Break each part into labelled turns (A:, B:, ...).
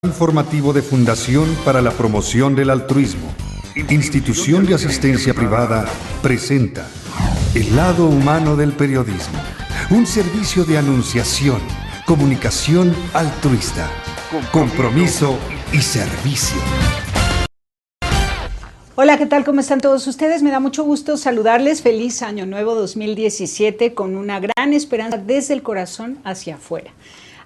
A: Informativo de Fundación para la Promoción del Altruismo, Institución de Asistencia Privada, presenta El lado humano del periodismo, un servicio de anunciación, comunicación altruista, compromiso y servicio.
B: Hola, ¿qué tal? ¿Cómo están todos ustedes? Me da mucho gusto saludarles. Feliz Año Nuevo 2017 con una gran esperanza desde el corazón hacia afuera.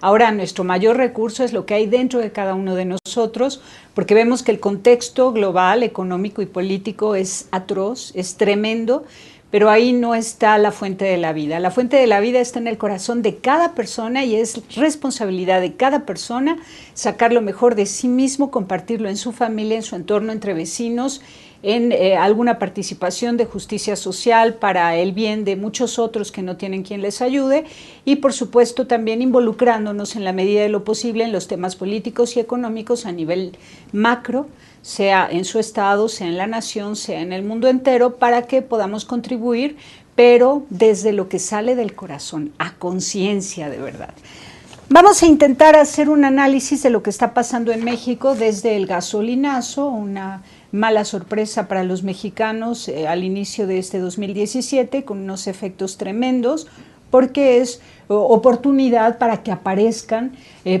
B: Ahora, nuestro mayor recurso es lo que hay dentro de cada uno de nosotros, porque vemos que el contexto global, económico y político es atroz, es tremendo, pero ahí no está la fuente de la vida. La fuente de la vida está en el corazón de cada persona y es responsabilidad de cada persona sacar lo mejor de sí mismo, compartirlo en su familia, en su entorno, entre vecinos, en alguna participación de justicia social para el bien de muchos otros que no tienen quien les ayude y por supuesto también involucrándonos en la medida de lo posible en los temas políticos y económicos a nivel macro, sea en su estado, sea en la nación, sea en el mundo entero, para que podamos contribuir, pero desde lo que sale del corazón, a conciencia de verdad. Vamos a intentar hacer un análisis de lo que está pasando en México desde el gasolinazo, una mala sorpresa para los mexicanos al inicio de este 2017, con unos efectos tremendos, porque es oportunidad para que aparezcan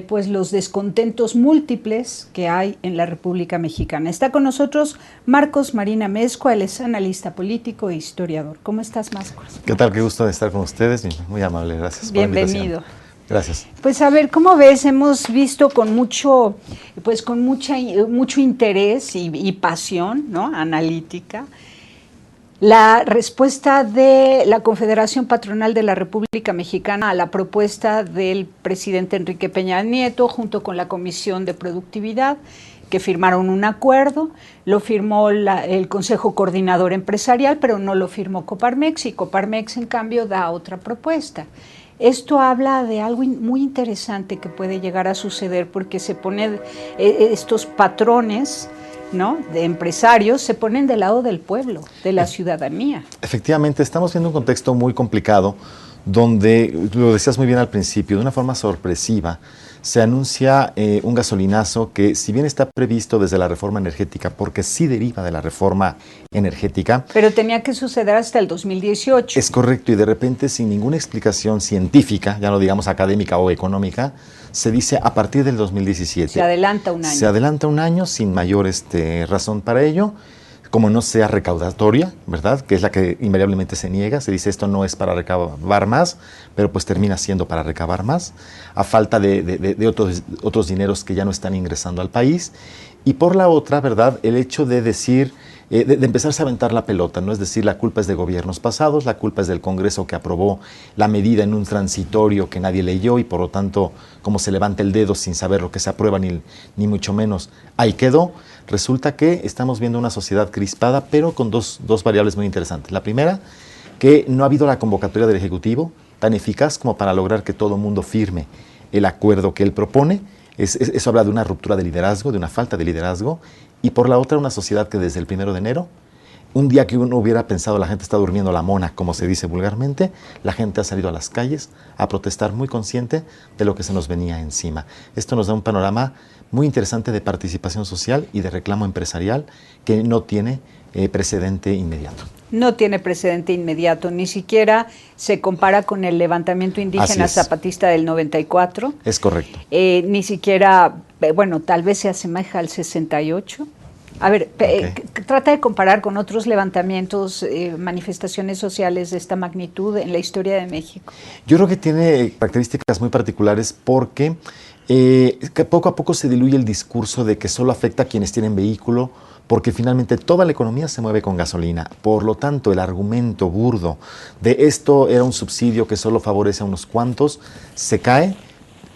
B: pues los descontentos múltiples que hay en la República Mexicana. Está con nosotros Marcos Marín Amezcua, él es analista político e historiador. ¿Cómo estás, Marcos?
C: ¿Qué tal? Qué gusto de estar con ustedes. Muy amable, gracias.
B: Bienvenido.
C: Gracias.
B: Pues a ver, ¿cómo ves? Hemos visto con mucho interés y pasión, ¿no?, analítica, la respuesta de la Confederación Patronal de la República Mexicana a la propuesta del presidente Enrique Peña Nieto junto con la Comisión de Productividad, que firmaron un acuerdo. Lo firmó el Consejo Coordinador Empresarial, pero no lo firmó Coparmex, y Coparmex en cambio da otra propuesta. Esto habla de algo muy interesante que puede llegar a suceder, porque se ponen estos patrones, ¿no?, de empresarios, se ponen del lado del pueblo, de la ciudadanía.
C: Efectivamente, estamos viendo un contexto muy complicado donde, lo decías muy bien al principio, de una forma sorpresiva, se anuncia un gasolinazo que, si bien está previsto desde la reforma energética, porque sí deriva de la reforma energética.
B: Pero tenía que suceder hasta el 2018.
C: Es correcto, y de repente, sin ninguna explicación científica, ya no digamos académica o económica, se dice a partir del 2017.
B: Se adelanta un año.
C: Se adelanta un año sin mayor razón para ello. Como no sea recaudatoria, ¿verdad?, que es la que invariablemente se niega, se dice esto no es para recabar más, pero pues termina siendo para recabar más, a falta de otros dineros que ya no están ingresando al país. Y por la otra, ¿verdad?, el hecho de decir, de empezarse a aventar la pelota, ¿no? Es decir, la culpa es de gobiernos pasados, la culpa es del Congreso que aprobó la medida en un transitorio que nadie leyó y por lo tanto, como se levanta el dedo sin saber lo que se aprueba ni mucho menos, ahí quedó. Resulta que estamos viendo una sociedad crispada, pero con dos variables muy interesantes. La primera, que no ha habido la convocatoria del Ejecutivo tan eficaz como para lograr que todo mundo firme el acuerdo que él propone. Eso habla de una ruptura de liderazgo, de una falta de liderazgo. Y por la otra, una sociedad que desde el 1 de enero, un día que uno hubiera pensado la gente está durmiendo la mona, como se dice vulgarmente, la gente ha salido a las calles a protestar muy consciente de lo que se nos venía encima. Esto nos da un panorama muy interesante de participación social y de reclamo empresarial que no tiene precedente inmediato.
B: No tiene precedente inmediato, ni siquiera se compara con el levantamiento indígena zapatista del 94.
C: Es correcto.
B: Ni siquiera, bueno, tal vez se asemeja al 68. A ver, trata de comparar con otros levantamientos, manifestaciones sociales de esta magnitud en la historia de México.
C: Yo creo que tiene características muy particulares porque que poco a poco se diluye el discurso de que solo afecta a quienes tienen vehículo, porque finalmente toda la economía se mueve con gasolina. Por lo tanto, el argumento burdo de esto era un subsidio que solo favorece a unos cuantos, se cae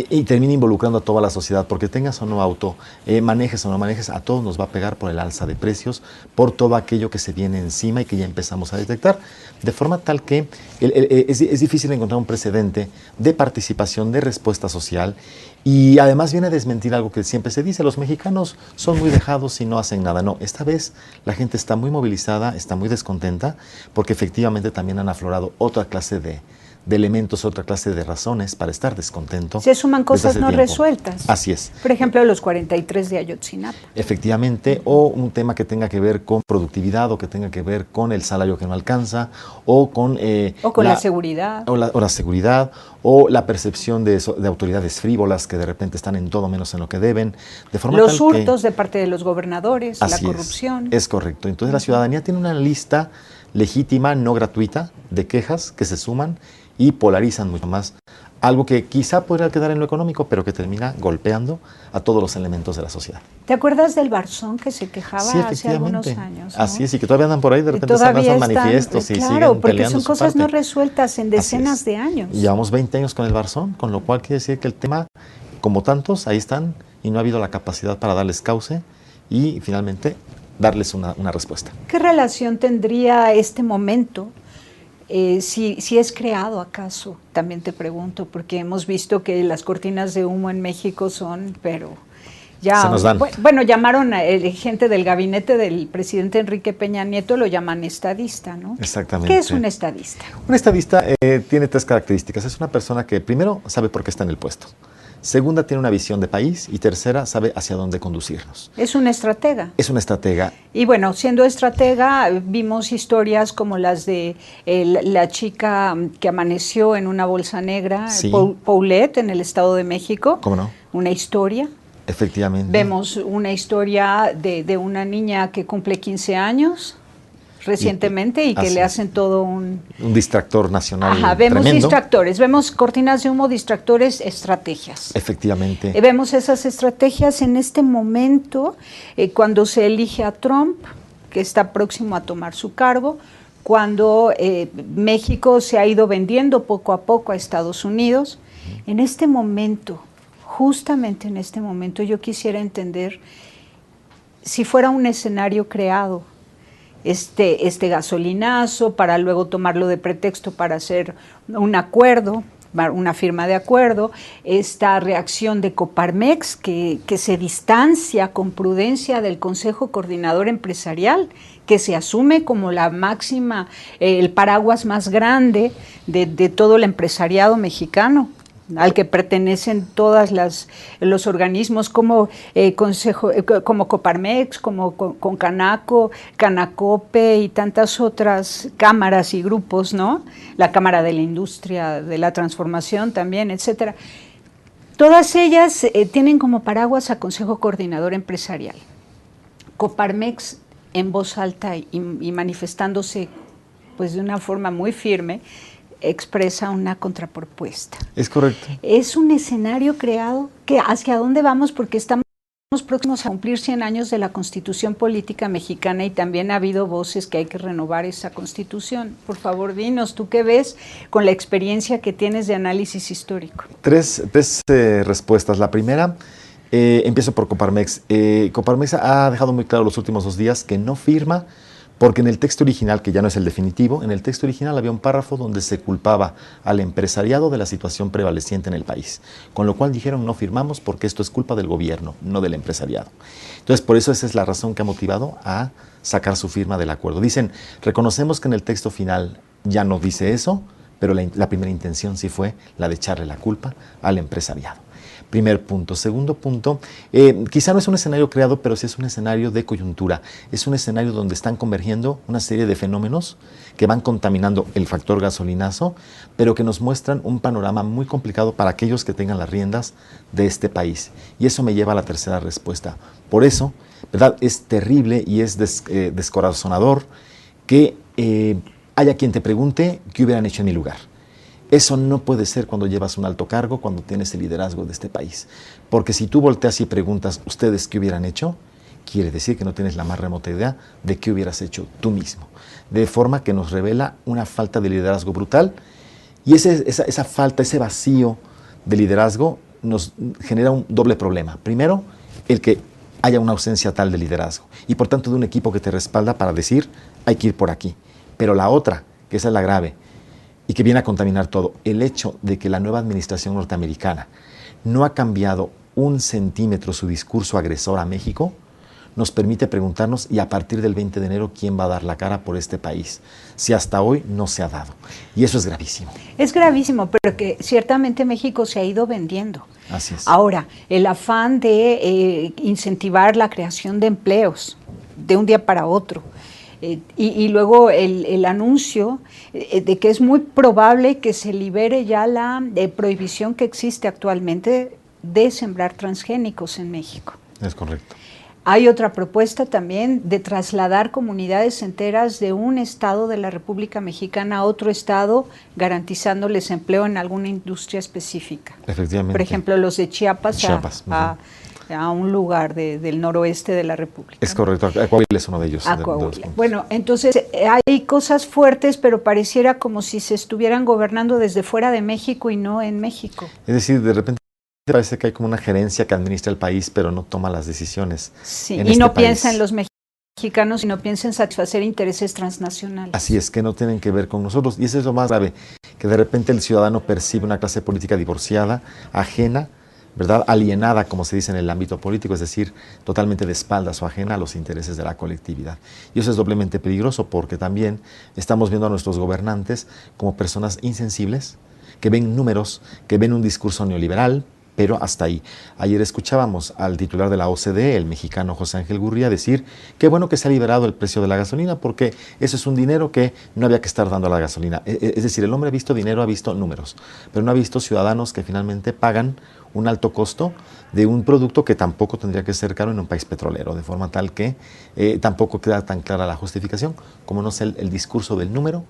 C: y termina involucrando a toda la sociedad, porque tengas o no auto, manejes o no manejes, a todos nos va a pegar por el alza de precios, por todo aquello que se viene encima y que ya empezamos a detectar, de forma tal que es difícil encontrar un precedente de participación, de respuesta social, y además viene a desmentir algo que siempre se dice: los mexicanos son muy dejados y no hacen nada. No, esta vez la gente está muy movilizada, está muy descontenta, porque efectivamente también han aflorado otra clase de de elementos, otra clase de razones para estar descontento.
B: Se suman cosas no
C: tiempo.
B: resueltas.
C: Así es.
B: Por ejemplo, los 43 de Ayotzinapa.
C: Efectivamente, o un tema que tenga que ver con productividad, o que tenga que ver con el salario que no alcanza, o con
B: la seguridad.
C: O la seguridad, o la percepción de autoridades frívolas que de repente están en todo menos en lo que deben. De forma
B: los
C: tal
B: hurtos de parte de los gobernadores, la corrupción.
C: Es correcto. Entonces la ciudadanía tiene una lista legítima, no gratuita, de quejas que se suman y polarizan mucho más. Algo que quizá podría quedar en lo económico, pero que termina golpeando a todos los elementos de la sociedad.
B: ¿Te acuerdas del Barzón que se quejaba
C: Sí,
B: hace algunos años? ¿No?
C: Así es, y que todavía andan por ahí, de repente se lanzan manifiestos y
B: claro,
C: siguen
B: porque
C: peleando
B: son cosas no resueltas en decenas de años.
C: Y llevamos 20 años con el Barzón, con lo cual quiere decir que el tema, como tantos, ahí están, y no ha habido la capacidad para darles cauce y finalmente darles una respuesta.
B: ¿Qué relación tendría este momento? Si es creado acaso, también te pregunto, porque hemos visto que las cortinas de humo en México son, pero ya,
C: se nos dan.
B: Bueno, llamaron a gente del gabinete del presidente Enrique Peña Nieto, lo llaman estadista, ¿no?
C: Exactamente.
B: ¿Qué es un estadista?
C: Un estadista tiene 3 características. Es una persona que, primero, sabe por qué está en el puesto. Segunda, tiene una visión de país. Y tercera, sabe hacia dónde conducirnos.
B: Es un estratega.
C: Es un estratega.
B: Y bueno, siendo estratega, vimos historias como las de la chica que amaneció en una bolsa negra,
C: Sí.
B: Paulette, en el Estado de México.
C: ¿Cómo no?
B: Una historia.
C: Efectivamente.
B: Vemos una historia de una niña que cumple 15 años recientemente y que le hacen todo un
C: distractor nacional.
B: Ajá, vemos
C: tremendo.
B: Distractores, vemos cortinas de humo, distractores, estrategias.
C: Efectivamente.
B: Vemos esas estrategias en este momento, cuando se elige a Trump, que está próximo a tomar su cargo, cuando México se ha ido vendiendo poco a poco a Estados Unidos. En este momento, justamente en este momento, yo quisiera entender si fuera un escenario creado, este gasolinazo, para luego tomarlo de pretexto para hacer un acuerdo, una firma de acuerdo, esta reacción de Coparmex que se distancia con prudencia del Consejo Coordinador Empresarial, que se asume como la máxima, el paraguas más grande de todo el empresariado mexicano, al que pertenecen todos los organismos como como Coparmex, como Concanaco, Canacope y tantas otras cámaras y grupos, ¿no? La Cámara de la Industria de la Transformación también, etcétera. Todas ellas tienen como paraguas a Consejo Coordinador Empresarial. Coparmex, en voz alta y manifestándose pues de una forma muy firme, expresa una contrapropuesta.
C: Es correcto.
B: Es un escenario creado que hacia dónde vamos, porque estamos próximos a cumplir 100 años de la Constitución Política Mexicana y también ha habido voces que hay que renovar esa Constitución. Por favor, dinos, ¿tú qué ves con la experiencia que tienes de análisis histórico?
C: Tres respuestas. La primera, empiezo por Coparmex. Coparmex ha dejado muy claro los últimos 2 días que no firma, porque en el texto original, que ya no es el definitivo, en el texto original había un párrafo donde se culpaba al empresariado de la situación prevaleciente en el país, con lo cual dijeron no firmamos porque esto es culpa del gobierno, no del empresariado. Entonces, por eso esa es la razón que ha motivado a sacar su firma del acuerdo. Dicen, reconocemos que en el texto final ya no dice eso, pero la primera intención sí fue la de echarle la culpa al empresariado. Primer punto. Segundo punto, quizá no es un escenario creado, pero sí es un escenario de coyuntura. Es un escenario donde están convergiendo una serie de fenómenos que van contaminando el factor gasolinazo, pero que nos muestran un panorama muy complicado para aquellos que tengan las riendas de este país. Y eso me lleva a la tercera respuesta. Por eso, ¿verdad? Es terrible y es descorazonador que haya quien te pregunte qué hubieran hecho en mi lugar. Eso no puede ser cuando llevas un alto cargo, cuando tienes el liderazgo de este país. Porque si tú volteas y preguntas, ¿ustedes qué hubieran hecho? Quiere decir que no tienes la más remota idea de qué hubieras hecho tú mismo. De forma que nos revela una falta de liderazgo brutal. Y esa falta, ese vacío de liderazgo nos genera un doble problema. Primero, el que haya una ausencia tal de liderazgo. Y por tanto de un equipo que te respalda para decir, hay que ir por aquí. Pero la otra, que esa es la grave, y que viene a contaminar todo, el hecho de que la nueva administración norteamericana no ha cambiado 1 centímetro su discurso agresor a México, nos permite preguntarnos, y a partir del 20 de enero, ¿quién va a dar la cara por este país? Si hasta hoy no se ha dado. Y eso es gravísimo.
B: Es gravísimo, pero que ciertamente México se ha ido vendiendo.
C: Así es.
B: Ahora, el afán de incentivar la creación de empleos de un día para otro, y luego el anuncio de que es muy probable que se libere ya la prohibición que existe actualmente de sembrar transgénicos en México.
C: Es correcto.
B: Hay otra propuesta también de trasladar comunidades enteras de un estado de la República Mexicana a otro estado, garantizándoles empleo en alguna industria específica.
C: Efectivamente.
B: Por ejemplo, los de Chiapas, a un lugar del noroeste de la República.
C: Es correcto, Coahuila es uno de ellos.
B: A Coahuila. Bueno, entonces hay cosas fuertes, pero pareciera como si se estuvieran gobernando desde fuera de México y no en México.
C: Es decir, de repente parece que hay como una gerencia que administra el país, pero no toma las decisiones.
B: Sí, y no piensa en los mexicanos, sino piensa en satisfacer intereses transnacionales.
C: Así es, que no tienen que ver con nosotros. Y eso es lo más grave, que de repente el ciudadano percibe una clase política divorciada, ajena, ¿verdad? Alienada, como se dice en el ámbito político, es decir, totalmente de espaldas o ajena a los intereses de la colectividad. Y eso es doblemente peligroso porque también estamos viendo a nuestros gobernantes como personas insensibles, que ven números, que ven un discurso neoliberal, pero hasta ahí. Ayer escuchábamos al titular de la OCDE, el mexicano José Ángel Gurría, decir qué bueno que se ha liberado el precio de la gasolina porque eso es un dinero que no había que estar dando a la gasolina. Es decir, el hombre ha visto dinero, ha visto números, pero no ha visto ciudadanos que finalmente pagan un alto costo de un producto que tampoco tendría que ser caro en un país petrolero, de forma tal que tampoco queda tan clara la justificación como no sé el discurso del número,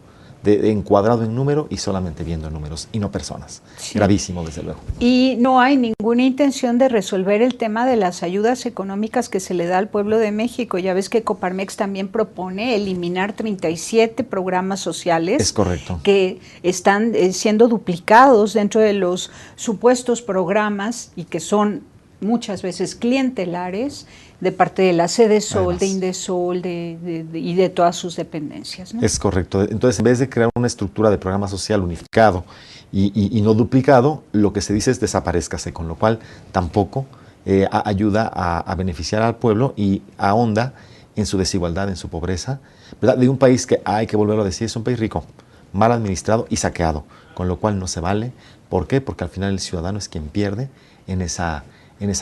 C: encuadrado en número y solamente viendo números y no personas. Sí. Gravísimo, desde luego.
B: Y no hay ninguna intención de resolver el tema de las ayudas económicas que se le da al pueblo de México. Ya ves que Coparmex también propone eliminar 37 programas sociales.
C: Es correcto.
B: Que están siendo duplicados dentro de los supuestos programas y que son muchas veces clientelares de parte de la Sedesol, además, de Indesol y de todas sus dependencias, ¿no?
C: Es correcto. Entonces, en vez de crear una estructura de programa social unificado y no duplicado, lo que se dice es desaparezcase, con lo cual tampoco ayuda a beneficiar al pueblo y ahonda en su desigualdad, en su pobreza, ¿verdad? De un país que, hay que volverlo a decir, es un país rico, mal administrado y saqueado, con lo cual no se vale. ¿Por qué? Porque al final el ciudadano es quien pierde en esa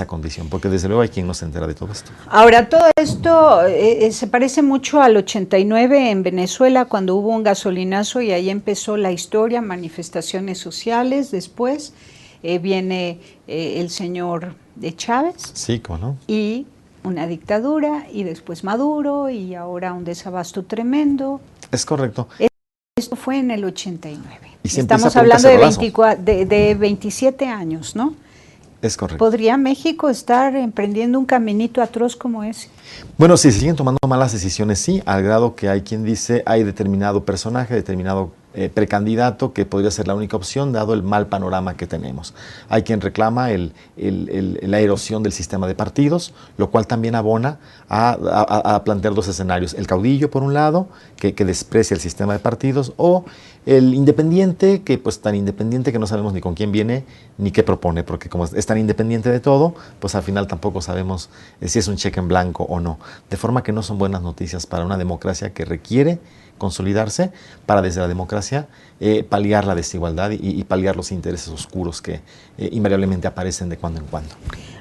C: condición, porque desde luego hay quien no se entera de todo esto.
B: Ahora, todo esto se parece mucho al 89 en Venezuela, cuando hubo un gasolinazo y ahí empezó la historia, manifestaciones sociales. Después viene el señor de Chávez.
C: Sí, ¿cómo no?
B: Y una dictadura, y después Maduro, y ahora un desabasto tremendo.
C: Es correcto.
B: Esto fue en el 89.
C: Y
B: estamos hablando de 27 años, ¿no?
C: Es correcto.
B: ¿Podría México estar emprendiendo un caminito atroz como ese?
C: Bueno, si se siguen tomando malas decisiones, sí, al grado que hay quien dice hay determinado personaje, determinado precandidato que podría ser la única opción dado el mal panorama que tenemos. Hay quien reclama la erosión del sistema de partidos, lo cual también abona a plantear dos escenarios. El caudillo, por un lado, que desprecia el sistema de partidos, o el independiente, que pues tan independiente que no sabemos ni con quién viene ni qué propone, porque como es tan independiente de todo, pues al final tampoco sabemos si es un cheque en blanco o no. De forma que no son buenas noticias para una democracia que requiere consolidarse para desde la democracia paliar la desigualdad y paliar los intereses oscuros que invariablemente aparecen de cuando en cuando.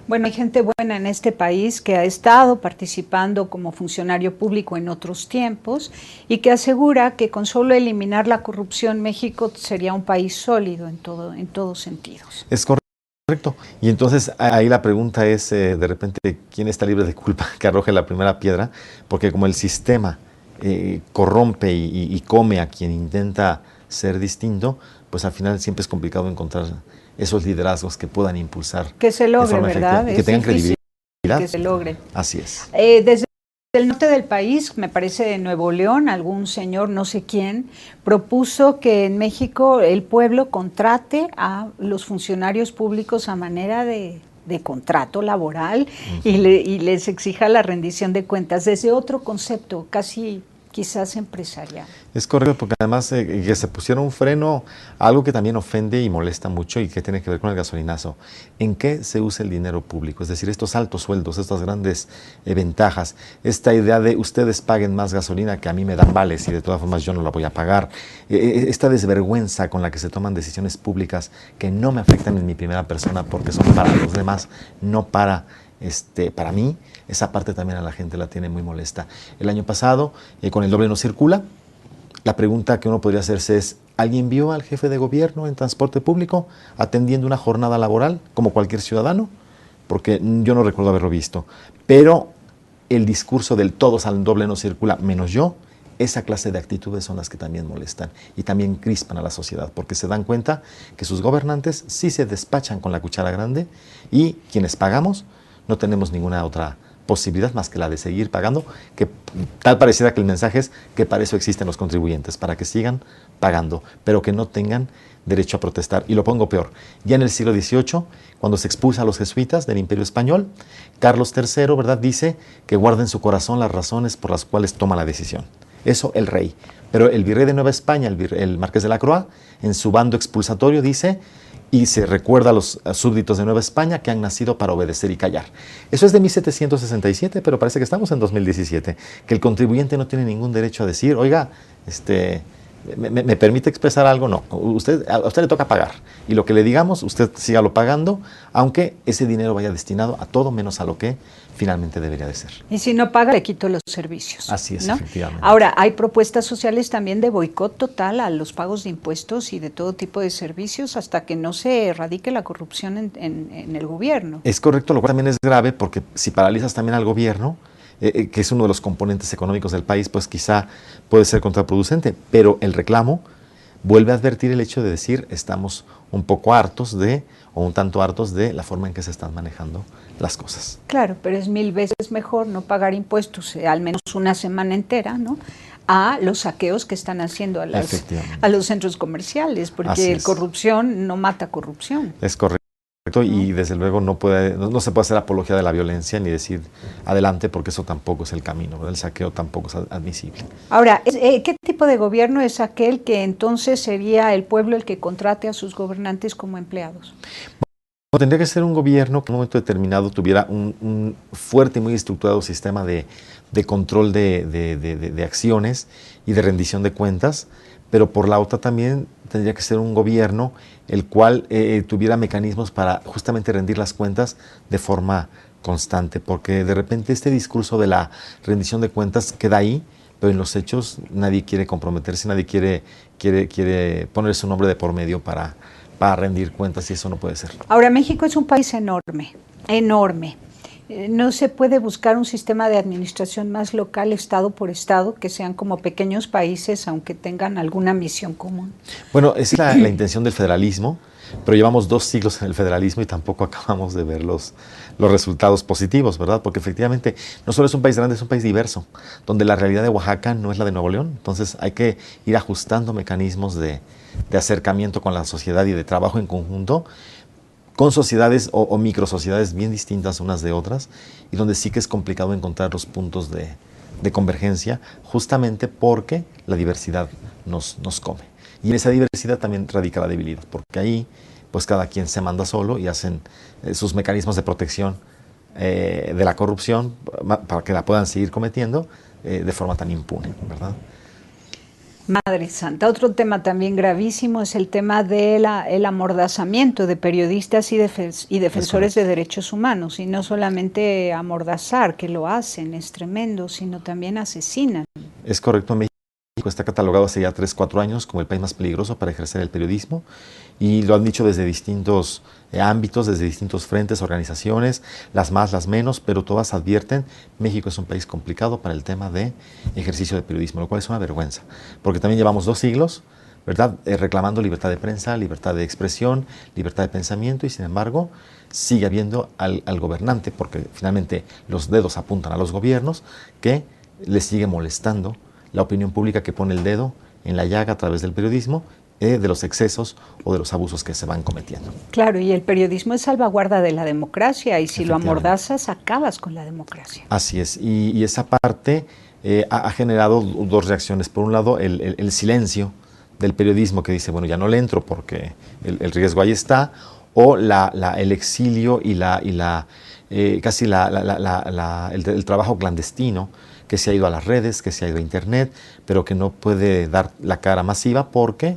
B: Bueno, hay gente buena en este país que ha estado participando como funcionario público en otros tiempos y que asegura que con solo eliminar la corrupción México sería un país sólido en todos sentidos.
C: Es correcto. Y entonces ahí la pregunta es de repente ¿quién está libre de culpa que arroje la primera piedra? Porque como el sistema corrompe y come a quien intenta ser distinto, pues al final siempre es complicado encontrar esos liderazgos que puedan impulsar.
B: Que se logre, ¿verdad?
C: Que tengan credibilidad.
B: Que se logre.
C: Así es.
B: Desde el norte del país, me parece de Nuevo León, algún señor, no sé quién, propuso que en México el pueblo contrate a los funcionarios públicos a manera de contrato laboral y les exija la rendición de cuentas desde otro concepto, casi quizás empresarial.
C: Es correcto, porque además que se pusiera un freno, algo que también ofende y molesta mucho y que tiene que ver con el gasolinazo. ¿En qué se usa el dinero público? Es decir, estos altos sueldos, estas grandes ventajas, esta idea de ustedes paguen más gasolina que a mí me dan vales y de todas formas yo no la voy a pagar. Esta desvergüenza con la que se toman decisiones públicas que no me afectan en mi primera persona porque son para los demás, no para mí, esa parte también a la gente la tiene muy molesta. El año pasado, con el doble no circula, la pregunta que uno podría hacerse es, ¿alguien vio al jefe de gobierno en transporte público atendiendo una jornada laboral como cualquier ciudadano? Porque yo no recuerdo haberlo visto. Pero el discurso del todos al doble no circula, menos yo, esa clase de actitudes son las que también molestan y también crispan a la sociedad, porque se dan cuenta que sus gobernantes sí se despachan con la cuchara grande y quienes pagamos no tenemos ninguna otra posibilidad más que la de seguir pagando, que tal pareciera que el mensaje es que para eso existen los contribuyentes, para que sigan pagando, pero que no tengan derecho a protestar. Y lo pongo peor, ya en el siglo XVIII, cuando se expulsa a los jesuitas del Imperio Español, Carlos III, ¿verdad?, dice que guarda en su corazón las razones por las cuales toma la decisión. Eso el rey. Pero el virrey de Nueva España, el marqués de la Croix, en su bando expulsatorio dice, y se recuerda a los súbditos de Nueva España que han nacido para obedecer y callar. Eso es de 1767, pero parece que estamos en 2017, que el contribuyente no tiene ningún derecho a decir, oiga, ¿me permite expresar algo? No, a usted le toca pagar. Y lo que le digamos, usted sígalo pagando, aunque ese dinero vaya destinado a todo menos a lo que finalmente debería de ser.
B: Y si no paga, le quito los servicios.
C: Así es,
B: ¿no?
C: Efectivamente.
B: Ahora, hay propuestas sociales también de boicot total a los pagos de impuestos y de todo tipo de servicios hasta que no se erradique la corrupción en el gobierno.
C: Es correcto, lo cual también es grave porque si paralizas también al gobierno, que es uno de los componentes económicos del país, pues quizá puede ser contraproducente, pero el reclamo vuelve a advertir el hecho de decir estamos un poco hartos o un tanto hartos de la forma en que se están manejando las cosas.
B: Claro, pero es 1000 veces mejor no pagar impuestos al menos una semana entera, ¿no?, a los saqueos que están haciendo a los centros comerciales, porque corrupción no mata corrupción.
C: Es correcto. Y desde luego no se puede hacer apología de la violencia ni decir adelante, porque eso tampoco es el camino, ¿verdad? El saqueo tampoco es admisible.
B: Ahora, ¿qué tipo de gobierno es aquel que entonces sería el pueblo el que contrate a sus gobernantes como empleados?
C: Bueno, tendría que ser un gobierno que en un momento determinado tuviera un fuerte y muy estructurado sistema de control de acciones y de rendición de cuentas, pero por la otra también tendría que ser un gobierno el cual tuviera mecanismos para justamente rendir las cuentas de forma constante, porque de repente este discurso de la rendición de cuentas queda ahí, pero en los hechos nadie quiere comprometerse, nadie quiere poner su nombre de por medio para rendir cuentas, y eso no puede ser.
B: Ahora, México es un país enorme, enorme. ¿No se puede buscar un sistema de administración más local, estado por estado, que sean como pequeños países, aunque tengan alguna misión común?
C: Bueno, esa es la intención del federalismo, pero llevamos 2 siglos en el federalismo y tampoco acabamos de ver los resultados positivos, ¿verdad? Porque efectivamente no solo es un país grande, es un país diverso, donde la realidad de Oaxaca no es la de Nuevo León. Entonces hay que ir ajustando mecanismos de acercamiento con la sociedad y de trabajo en conjunto, con sociedades o microsociedades bien distintas unas de otras, y donde sí que es complicado encontrar los puntos de convergencia, justamente porque la diversidad nos come. Y en esa diversidad también radica la debilidad, porque ahí pues cada quien se manda solo y hacen sus mecanismos de protección de la corrupción para que la puedan seguir cometiendo de forma tan impune, ¿verdad?
B: Madre Santa, otro tema también gravísimo es el tema del amordazamiento de periodistas y defensores de derechos humanos, y no solamente amordazar, que lo hacen, es tremendo, sino también asesinan.
C: Es correcto, México está catalogado hace ya 3-4 años como el país más peligroso para ejercer el periodismo, y lo han dicho desde distintos ámbitos, desde distintos frentes, organizaciones, las más, las menos, pero todas advierten, México es un país complicado para el tema de ejercicio de periodismo, lo cual es una vergüenza, porque también llevamos 2 siglos, ¿verdad?, reclamando libertad de prensa, libertad de expresión, libertad de pensamiento, y sin embargo sigue habiendo al gobernante, porque finalmente los dedos apuntan a los gobiernos, que les sigue molestando la opinión pública que pone el dedo en la llaga a través del periodismo, de los excesos o de los abusos que se van cometiendo.
B: Claro, y el periodismo es salvaguarda de la democracia, y si lo amordazas, acabas con la democracia.
C: Así es, y esa parte ha generado dos reacciones. Por un lado, el silencio del periodismo que dice, bueno, ya no le entro porque el riesgo ahí está, o el exilio y casi el trabajo clandestino que se ha ido a las redes, que se ha ido a internet, pero que no puede dar la cara masiva porque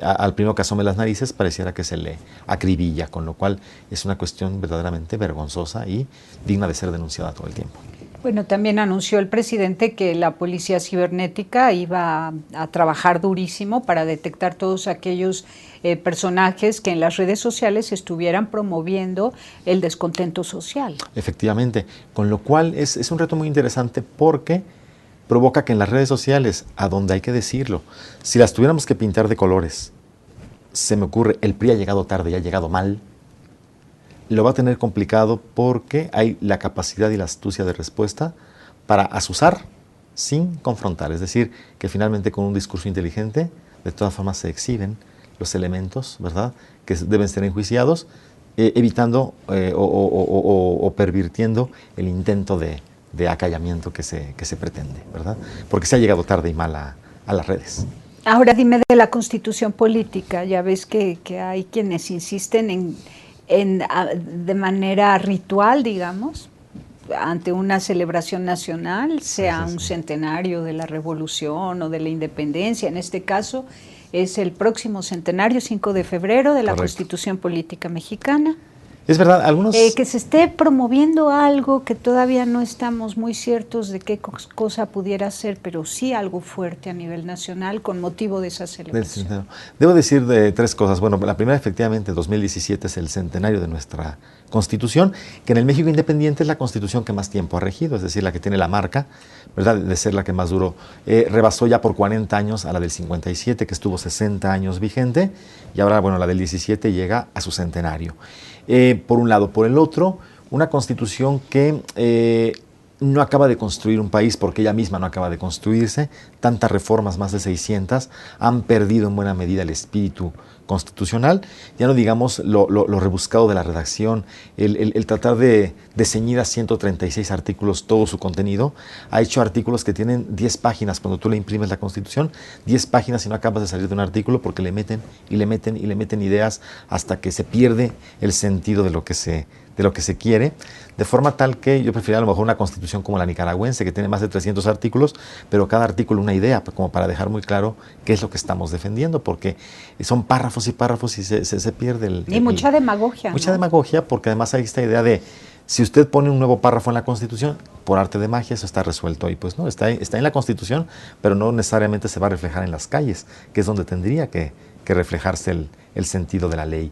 C: al primero que asome las narices pareciera que se le acribilla, con lo cual es una cuestión verdaderamente vergonzosa y digna de ser denunciada todo el tiempo.
B: Bueno, también anunció el presidente que la policía cibernética iba a trabajar durísimo para detectar todos aquellos personajes que en las redes sociales estuvieran promoviendo el descontento social.
C: Efectivamente, con lo cual es un reto muy interesante porque provoca que en las redes sociales, a donde hay que decirlo, si las tuviéramos que pintar de colores, se me ocurre, el PRI ha llegado tarde y ha llegado mal, lo va a tener complicado porque hay la capacidad y la astucia de respuesta para azuzar sin confrontar. Es decir, que finalmente con un discurso inteligente, de todas formas se exhiben los elementos, ¿verdad?, que deben ser enjuiciados, evitando o pervirtiendo el intento de acallamiento que se pretende, ¿verdad? Porque se ha llegado tarde y mal a las redes.
B: Ahora dime de la Constitución política. Ya ves que hay quienes insisten de manera ritual, digamos, ante una celebración nacional, sea un centenario de la Revolución o de la Independencia. En este caso es el próximo centenario, 5 de febrero, de la
C: Correcto.
B: Constitución Política Mexicana.
C: Es verdad, algunos...
B: que se esté promoviendo algo que todavía no estamos muy ciertos de qué cosa pudiera ser, pero sí algo fuerte a nivel nacional con motivo de esa celebración.
C: Debo decir de tres cosas. Bueno, la primera, efectivamente, 2017 es el centenario de nuestra Constitución, que en el México independiente es la Constitución que más tiempo ha regido, es decir, la que tiene la marca, ¿verdad?, de ser la que más duró. Rebasó ya por 40 años a la del 57, que estuvo 60 años vigente, y ahora, bueno, la del 17 llega a su centenario. Por un lado. Por el otro, una Constitución que no acaba de construir un país porque ella misma no acaba de construirse. Tantas reformas, más de 600, han perdido en buena medida el espíritu constitucional. Ya no digamos lo rebuscado de la redacción, el tratar de ceñir a 136 artículos todo su contenido. Ha hecho artículos que tienen 10 páginas cuando tú le imprimes la Constitución, 10 páginas y no acabas de salir de un artículo porque le meten y le meten y le meten ideas hasta que se pierde el sentido de lo que se quiere, de forma tal que yo preferiría a lo mejor una Constitución como la nicaragüense, que tiene más de 300 artículos, pero cada artículo una idea, como para dejar muy claro qué es lo que estamos defendiendo, porque son párrafos y párrafos y se pierde el...
B: Y mucha demagogia.
C: Mucha demagogia, porque además hay esta idea de, si usted pone un nuevo párrafo en la Constitución, por arte de magia eso está resuelto. Y pues no, está en la Constitución, pero no necesariamente se va a reflejar en las calles, que es donde tendría que reflejarse el sentido de la ley.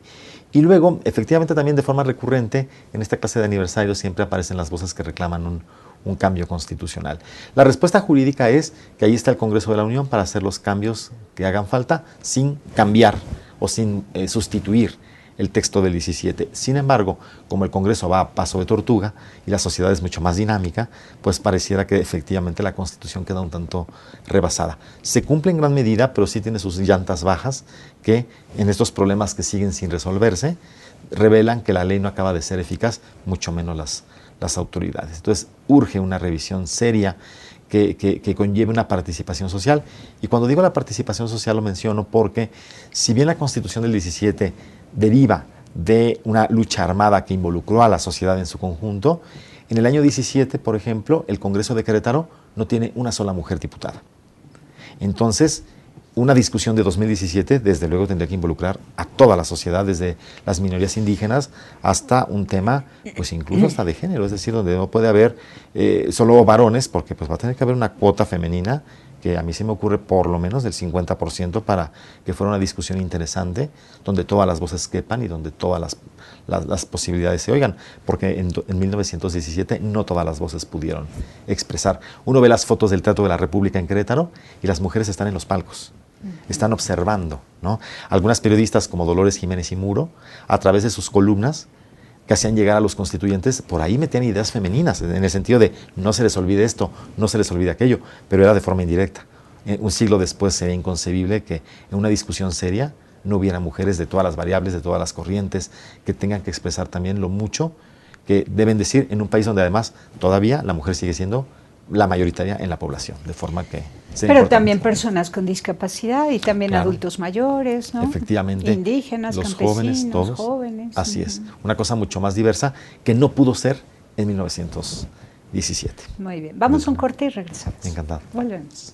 C: Y luego, efectivamente, también de forma recurrente, en esta clase de aniversarios siempre aparecen las voces que reclaman un cambio constitucional. La respuesta jurídica es que ahí está el Congreso de la Unión para hacer los cambios que hagan falta sin cambiar o sin sustituir el texto del 17. Sin embargo, como el Congreso va a paso de tortuga y la sociedad es mucho más dinámica, pues pareciera que efectivamente la Constitución queda un tanto rebasada. Se cumple en gran medida, pero sí tiene sus llantas bajas que en estos problemas que siguen sin resolverse revelan que la ley no acaba de ser eficaz, mucho menos las autoridades. Entonces urge una revisión seria que conlleve una participación social. Y cuando digo la participación social lo menciono porque si bien la Constitución del 17 deriva de una lucha armada que involucró a la sociedad en su conjunto, en el año 17, por ejemplo, el Congreso de Querétaro no tiene una sola mujer diputada. Entonces, una discusión de 2017, desde luego, tendría que involucrar a toda la sociedad, desde las minorías indígenas hasta un tema, pues incluso hasta de género, es decir, donde no puede haber solo varones, porque pues va a tener que haber una cuota femenina, que a mí se me ocurre por lo menos del 50% para que fuera una discusión interesante, donde todas las voces quepan y donde todas las posibilidades se oigan, porque en 1917 no todas las voces pudieron expresar. Uno ve las fotos del Teatro de la República en Querétaro y las mujeres están en los palcos, están observando, ¿no? Algunas periodistas como Dolores Jiménez y Muro, a través de sus columnas, que hacían llegar a los constituyentes, por ahí metían ideas femeninas, en el sentido de no se les olvide esto, no se les olvide aquello, pero era de forma indirecta. Un siglo después sería inconcebible que en una discusión seria no hubiera mujeres de todas las variables, de todas las corrientes, que tengan que expresar también lo mucho que deben decir en un país donde además todavía la mujer sigue siendo la mayoritaria en la población, de forma que...
B: Pero también personas con discapacidad y también adultos mayores, ¿no?
C: Efectivamente.
B: Indígenas,
C: los
B: campesinos,
C: jóvenes, todos.
B: jóvenes.
C: Así es, una cosa mucho más diversa que no pudo ser en 1917.
B: Muy bien, vamos a un corte y regresamos.
C: Encantado.
B: Volvemos.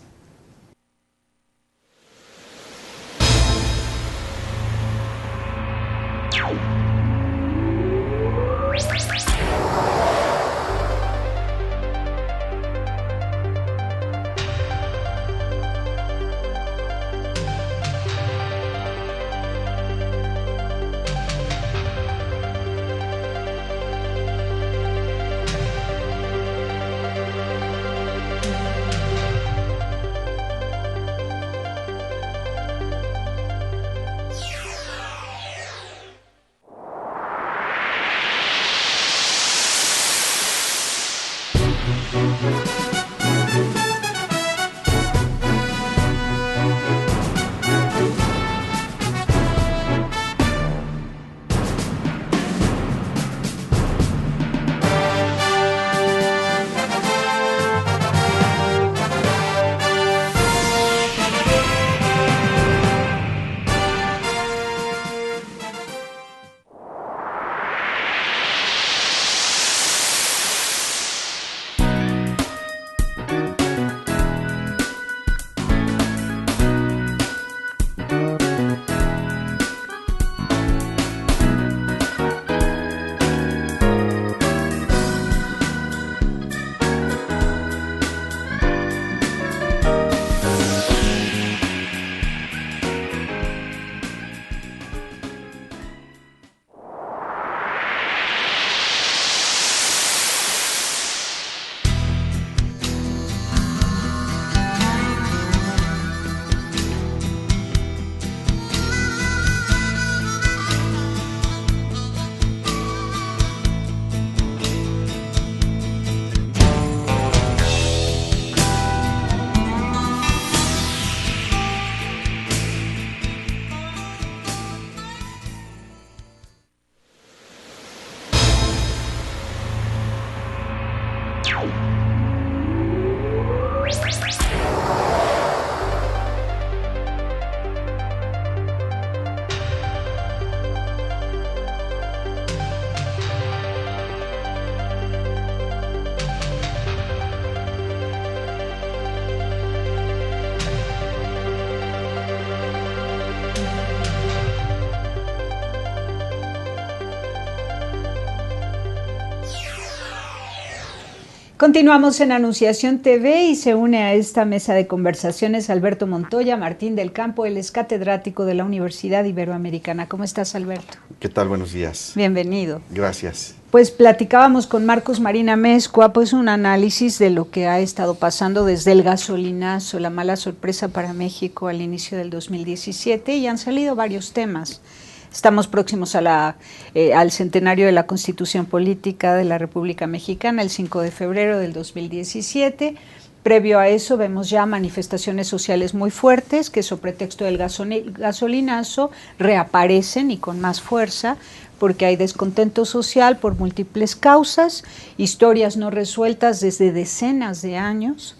B: Continuamos en Anunciación TV y se une a esta mesa de conversaciones Alberto Montoya Martín del Campo. Él es catedrático de la Universidad Iberoamericana. ¿Cómo estás, Alberto?
D: ¿Qué tal? Buenos días.
B: Bienvenido.
D: Gracias.
B: Pues platicábamos con Marcos Marina Mezcua, pues un análisis de lo que ha estado pasando desde el gasolinazo, la mala sorpresa para México al inicio del 2017, y han salido varios temas. Estamos próximos a al centenario de la Constitución Política de la República Mexicana, el 5 de febrero del 2017. Previo a eso vemos ya manifestaciones sociales muy fuertes que, sobre pretexto del gasolinazo, reaparecen y con más fuerza, porque hay descontento social por múltiples causas, historias no resueltas desde decenas de años,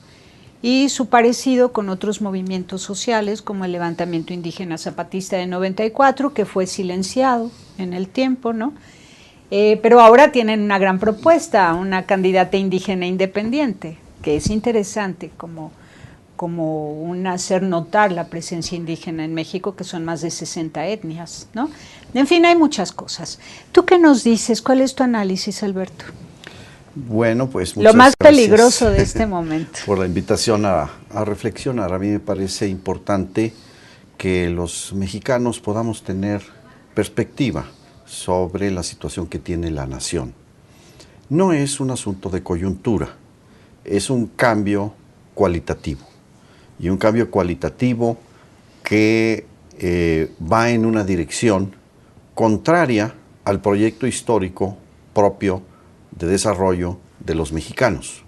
B: y su parecido con otros movimientos sociales como el levantamiento indígena zapatista de 94, que fue silenciado en el tiempo, ¿no? Pero ahora tienen una gran propuesta, una candidata indígena independiente, que es interesante como un hacer notar la presencia indígena en México, que son más de 60 etnias, ¿no? En fin, hay muchas cosas. ¿Tú qué nos dices? ¿Cuál es tu análisis, Alberto?
D: Bueno, pues muchas
B: lo más
D: gracias
B: peligroso de este momento.
D: por la invitación a reflexionar. A mí me parece importante que los mexicanos podamos tener perspectiva sobre la situación que tiene la nación. No es un asunto de coyuntura, es un cambio cualitativo. Y un cambio cualitativo que va en una dirección contraria al proyecto histórico propio de desarrollo de los mexicanos.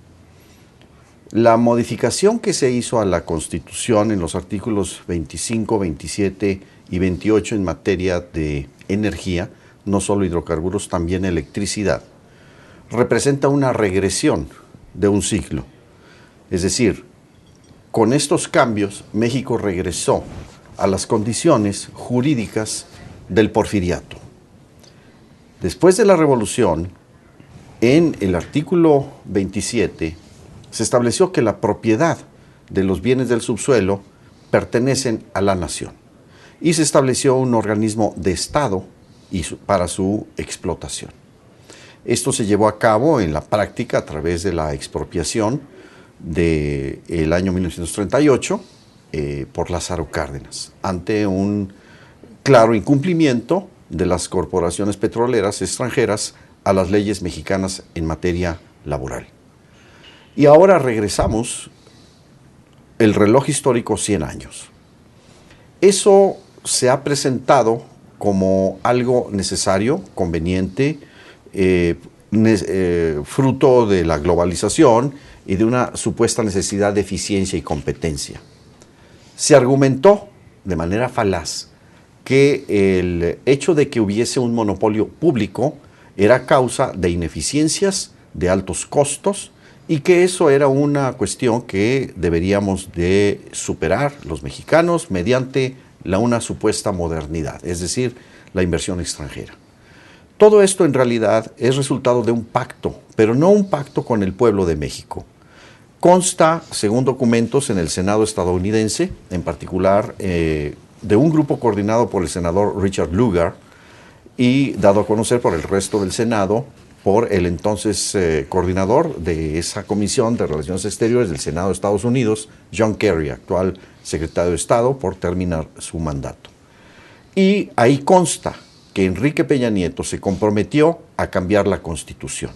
D: La modificación que se hizo a la Constitución en los artículos 25, 27 y 28 en materia de energía, no solo hidrocarburos, también electricidad, representa una regresión de un siglo. Es decir, con estos cambios, México regresó a las condiciones jurídicas del porfiriato. Después de la Revolución, en el artículo 27, se estableció que la propiedad de los bienes del subsuelo pertenecen a la nación y se estableció un organismo de Estado para su explotación. Esto se llevó a cabo en la práctica a través de la expropiación del año 1938 por Lázaro Cárdenas, ante un claro incumplimiento de las corporaciones petroleras extranjeras a las leyes mexicanas en materia laboral. Y ahora regresamos el reloj histórico 100 años. Eso se ha presentado como algo necesario, conveniente, fruto de la globalización y de una supuesta necesidad de eficiencia y competencia. Se argumentó de manera falaz que el hecho de que hubiese un monopolio público era causa de ineficiencias, de altos costos, y que eso era una cuestión que deberíamos de superar los mexicanos mediante una supuesta modernidad, es decir, la inversión extranjera. Todo esto en realidad es resultado de un pacto, pero no un pacto con el pueblo de México. Consta, según documentos en el Senado estadounidense, en particular de un grupo coordinado por el senador Richard Lugar y dado a conocer por el resto del Senado, por el entonces coordinador de esa Comisión de Relaciones Exteriores del Senado de Estados Unidos, John Kerry, actual secretario de Estado, por terminar su mandato. Y ahí consta que Enrique Peña Nieto se comprometió a cambiar la Constitución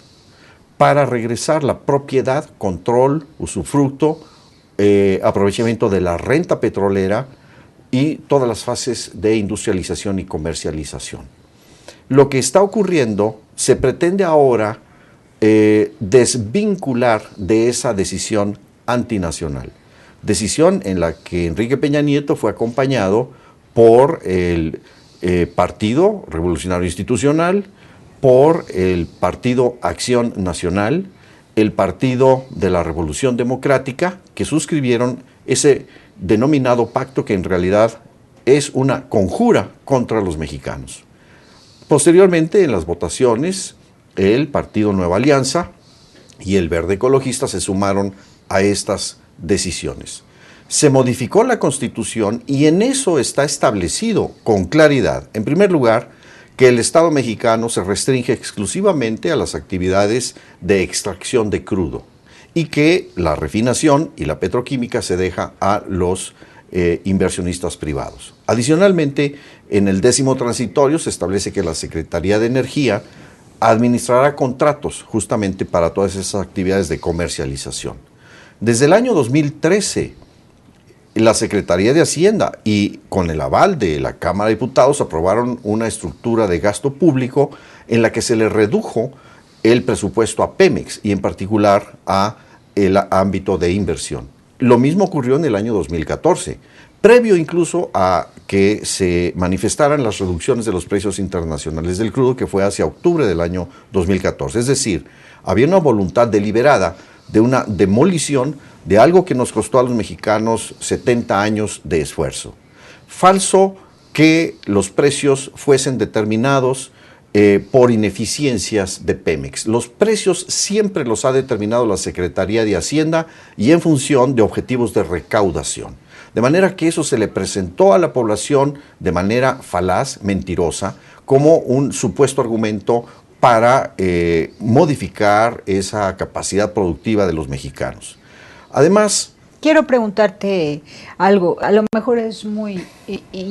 D: para regresar la propiedad, control, usufructo, aprovechamiento de la renta petrolera y todas las fases de industrialización y comercialización. Lo que está ocurriendo, se pretende ahora desvincular de esa decisión antinacional. Decisión en la que Enrique Peña Nieto fue acompañado por el Partido Revolucionario Institucional, por el Partido Acción Nacional, el Partido de la Revolución Democrática, que suscribieron ese denominado pacto que en realidad es una conjura contra los mexicanos. Posteriormente, en las votaciones, el Partido Nueva Alianza y el Verde Ecologista se sumaron a estas decisiones. Se modificó la Constitución y en eso está establecido con claridad, en primer lugar, que el Estado mexicano se restringe exclusivamente a las actividades de extracción de crudo y que la refinación y la petroquímica se deja a los inversionistas privados. Adicionalmente, en el 10º transitorio se establece que la Secretaría de Energía administrará contratos justamente para todas esas actividades de comercialización. Desde el año 2013, la Secretaría de Hacienda y con el aval de la Cámara de Diputados aprobaron una estructura de gasto público en la que se le redujo el presupuesto a Pemex y en particular a el ámbito de inversión. Lo mismo ocurrió en el año 2014, previo incluso a que se manifestaran las reducciones de los precios internacionales del crudo, que fue hacia octubre del año 2014. Es decir, había una voluntad deliberada de una demolición de algo que nos costó a los mexicanos 70 años de esfuerzo. Falso que los precios fuesen determinados por ineficiencias de Pemex. Los precios siempre los ha determinado la Secretaría de Hacienda y en función de objetivos de recaudación. De manera que eso se le presentó a la población de manera falaz, mentirosa, como un supuesto argumento para modificar esa capacidad productiva de los mexicanos. Además,
B: quiero preguntarte algo, a lo mejor es muy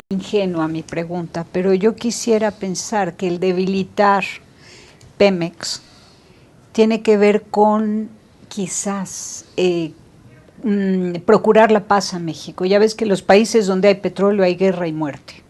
B: ingenua mi pregunta, pero yo quisiera pensar que el debilitar Pemex tiene que ver con quizás procurar la paz a México. Ya ves que los países donde hay petróleo hay guerra y muerte,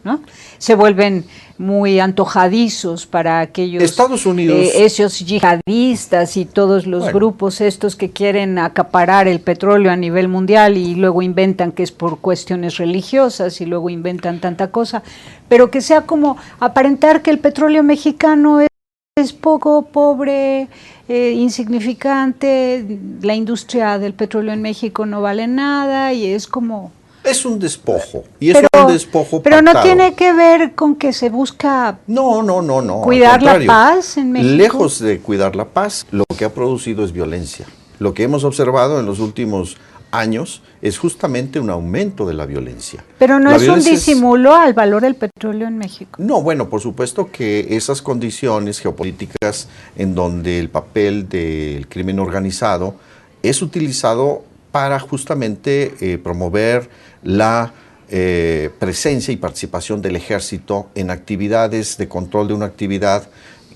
B: ¿no? Se vuelven muy antojadizos para aquellos
D: Estados Unidos,
B: esos yihadistas y todos los grupos estos que quieren acaparar el petróleo a nivel mundial y luego inventan que es por cuestiones religiosas y luego inventan tanta cosa, pero que sea como aparentar que el petróleo mexicano es es poco, pobre, insignificante, la industria del petróleo en México no vale nada y es como...
D: Es un despojo, y es un despojo
B: pero
D: pactado.
B: no tiene que ver con que se busca
D: No.
B: cuidar la paz en México.
D: Lejos de cuidar la paz, lo que ha producido es violencia. Lo que hemos observado en los últimos años es justamente un aumento de la violencia.
B: Pero no es un disimulo al valor del petróleo en México.
D: No, bueno, por supuesto que esas condiciones geopolíticas en donde el papel del crimen organizado es utilizado para justamente promover la presencia y participación del ejército en actividades de control de una actividad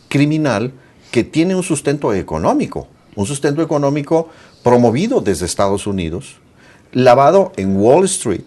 D: criminal que tiene un sustento económico promovido desde Estados Unidos, lavado en Wall Street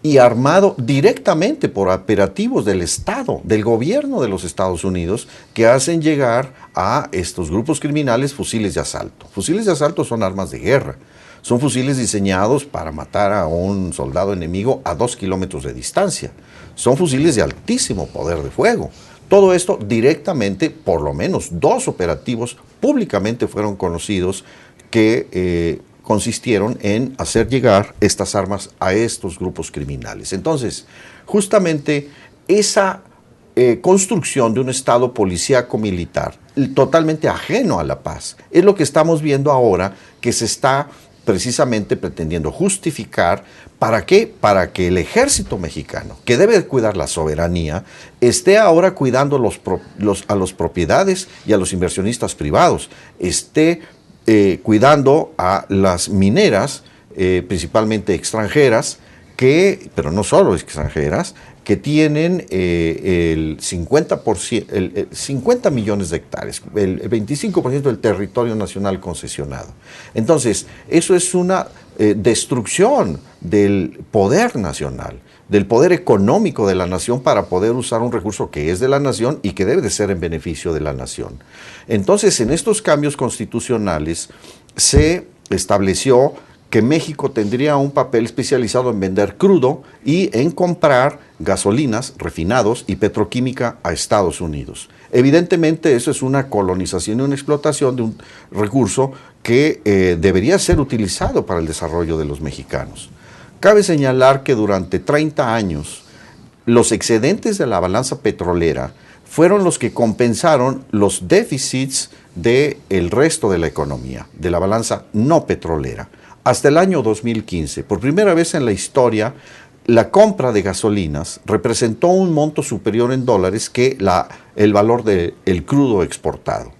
D: y armado directamente por operativos del Estado, del gobierno de los Estados Unidos, que hacen llegar a estos grupos criminales fusiles de asalto. Fusiles de asalto son armas de guerra. Son fusiles diseñados para matar a un soldado enemigo a 2 kilómetros de distancia. Son fusiles de altísimo poder de fuego. Todo esto directamente, por lo menos 2 operativos públicamente fueron conocidos que consistieron en hacer llegar estas armas a estos grupos criminales. Entonces, justamente esa construcción de un Estado policíaco militar totalmente ajeno a la paz es lo que estamos viendo ahora, que se está precisamente pretendiendo justificar. ¿Para qué? Para que el ejército mexicano, que debe cuidar la soberanía, esté ahora cuidando a las propiedades y a los inversionistas privados, esté cuidando a las mineras, principalmente extranjeras, pero no solo extranjeras, que tienen el 50 millones de hectáreas, el 25% del territorio nacional concesionado. Entonces, eso es una destrucción del poder nacional, del poder económico de la nación para poder usar un recurso que es de la nación y que debe de ser en beneficio de la nación. Entonces, en estos cambios constitucionales se estableció que México tendría un papel especializado en vender crudo y en comprar gasolinas, refinados y petroquímica a Estados Unidos. Evidentemente eso es una colonización y una explotación de un recurso que debería ser utilizado para el desarrollo de los mexicanos. Cabe señalar que durante 30 años los excedentes de la balanza petrolera fueron los que compensaron los déficits del resto de la economía, de la balanza no petrolera. Hasta el año 2015, por primera vez en la historia, la compra de gasolinas representó un monto superior en dólares que el valor del crudo exportado.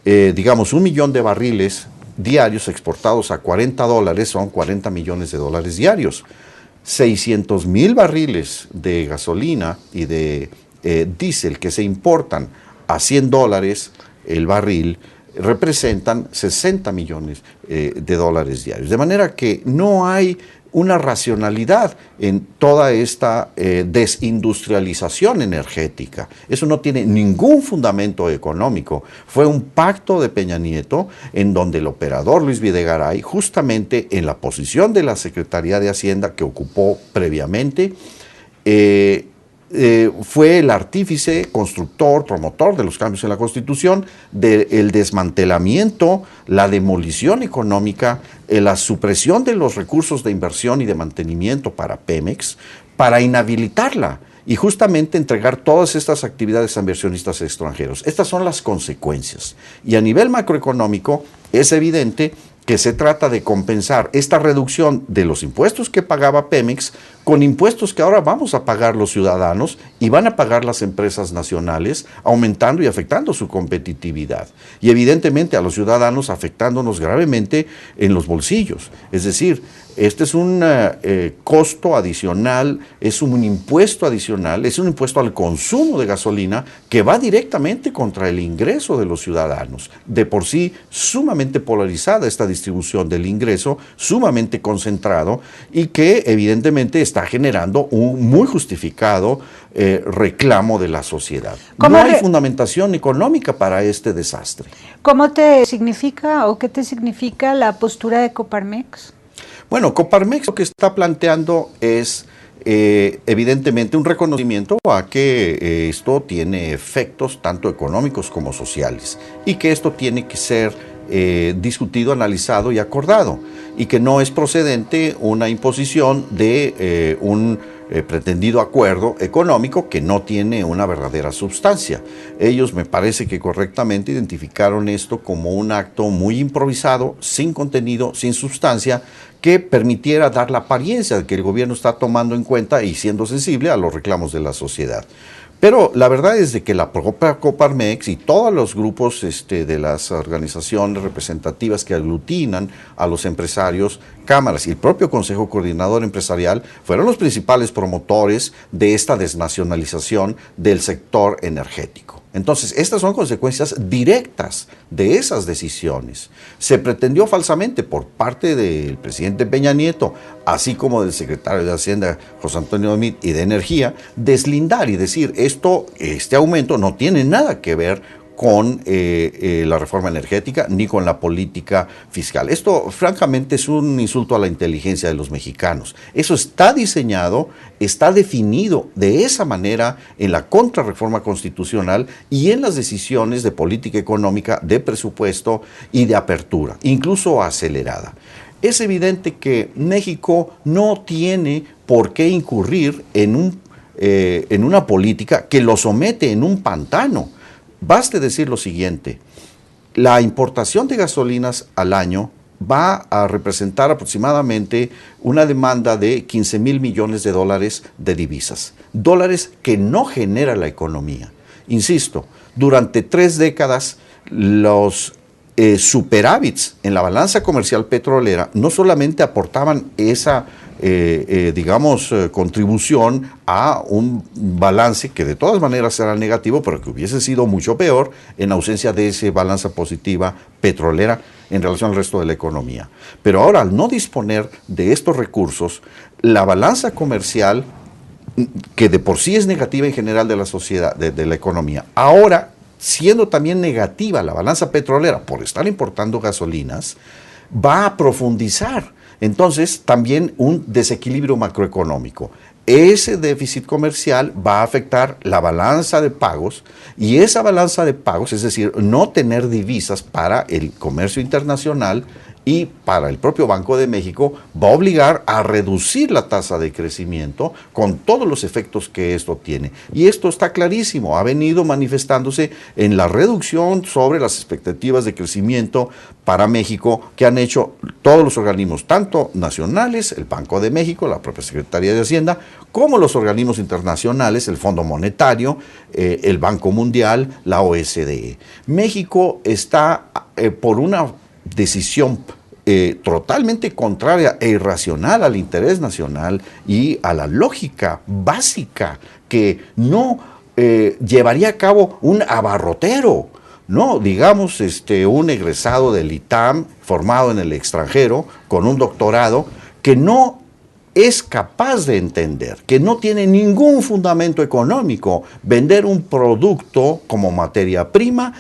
D: Digamos, 1 millón de barriles diarios exportados a $40 son 40 millones de dólares diarios. 600,000 barriles de gasolina y de diésel que se importan a $100 el barril representan 60 millones de dólares diarios. De manera que no hay una racionalidad en toda esta desindustrialización energética. Eso no tiene ningún fundamento económico. Fue un pacto de Peña Nieto en donde el operador Luis Videgaray, justamente en la posición de la Secretaría de Hacienda que ocupó previamente, fue el artífice, constructor, promotor de los cambios en la Constitución, del desmantelamiento, la demolición económica, la supresión de los recursos de inversión y de mantenimiento para Pemex, para inhabilitarla y justamente entregar todas estas actividades a inversionistas extranjeros. Estas son las consecuencias. Y a nivel macroeconómico es evidente que se trata de compensar esta reducción de los impuestos que pagaba Pemex con impuestos que ahora vamos a pagar los ciudadanos y van a pagar las empresas nacionales, aumentando y afectando su competitividad. Y evidentemente a los ciudadanos afectándonos gravemente en los bolsillos. Es decir, este es un costo adicional, es un impuesto adicional, es un impuesto al consumo de gasolina que va directamente contra el ingreso de los ciudadanos. De por sí, sumamente polarizada esta distribución del ingreso, sumamente concentrado y que evidentemente está generando un muy justificado reclamo de la sociedad. No hay fundamentación económica para este desastre.
B: ¿Cómo te significa o qué te significa la postura de Coparmex?
D: Bueno, Coparmex lo que está planteando es evidentemente un reconocimiento a que esto tiene efectos tanto económicos como sociales y que esto tiene que ser discutido, analizado y acordado, y que no es procedente una imposición de un pretendido acuerdo económico que no tiene una verdadera sustancia. Ellos, me parece que correctamente identificaron esto como un acto muy improvisado, sin contenido, sin sustancia, que permitiera dar la apariencia de que el gobierno está tomando en cuenta y siendo sensible a los reclamos de la sociedad. Pero la verdad es de que la propia Coparmex y todos los grupos de las organizaciones representativas que aglutinan a los empresarios, cámaras y el propio Consejo Coordinador Empresarial fueron los principales promotores de esta desnacionalización del sector energético. Entonces, estas son consecuencias directas de esas decisiones. Se pretendió falsamente por parte del presidente Peña Nieto, así como del secretario de Hacienda, José Antonio Meade, y de Energía, deslindar y decir, este aumento no tiene nada que ver con la reforma energética ni con la política fiscal. Esto, francamente, es un insulto a la inteligencia de los mexicanos. Eso está diseñado, está definido de esa manera en la contrarreforma constitucional y en las decisiones de política económica, de presupuesto y de apertura, incluso acelerada. Es evidente que México no tiene por qué incurrir en una política que lo somete en un pantano. Baste decir lo siguiente: la importación de gasolinas al año va a representar aproximadamente una demanda de 15,000 millones de dólares de divisas, dólares que no genera la economía. Insisto, durante 3 décadas los superávits en la balanza comercial petrolera no solamente aportaban esa contribución a un balance que de todas maneras era negativo, pero que hubiese sido mucho peor en ausencia de esa balanza positiva petrolera en relación al resto de la economía. Pero ahora, al no disponer de estos recursos, la balanza comercial, que de por sí es negativa en general de la sociedad, de la economía, ahora, siendo también negativa la balanza petrolera por estar importando gasolinas, va a profundizar entonces también un desequilibrio macroeconómico. Ese déficit comercial va a afectar la balanza de pagos, y esa balanza de pagos, es decir, no tener divisas para el comercio internacional y para el propio Banco de México, va a obligar a reducir la tasa de crecimiento con todos los efectos que esto tiene. Y esto está clarísimo, ha venido manifestándose en la reducción sobre las expectativas de crecimiento para México que han hecho todos los organismos, tanto nacionales, el Banco de México, la propia Secretaría de Hacienda, como los organismos internacionales, el Fondo Monetario, el Banco Mundial, la OSDE. México está por una decisión totalmente contraria e irracional al interés nacional y a la lógica básica que no llevaría a cabo un abarrotero, no, digamos, un egresado del ITAM formado en el extranjero con un doctorado que no es capaz de entender que no tiene ningún fundamento económico vender un producto como materia prima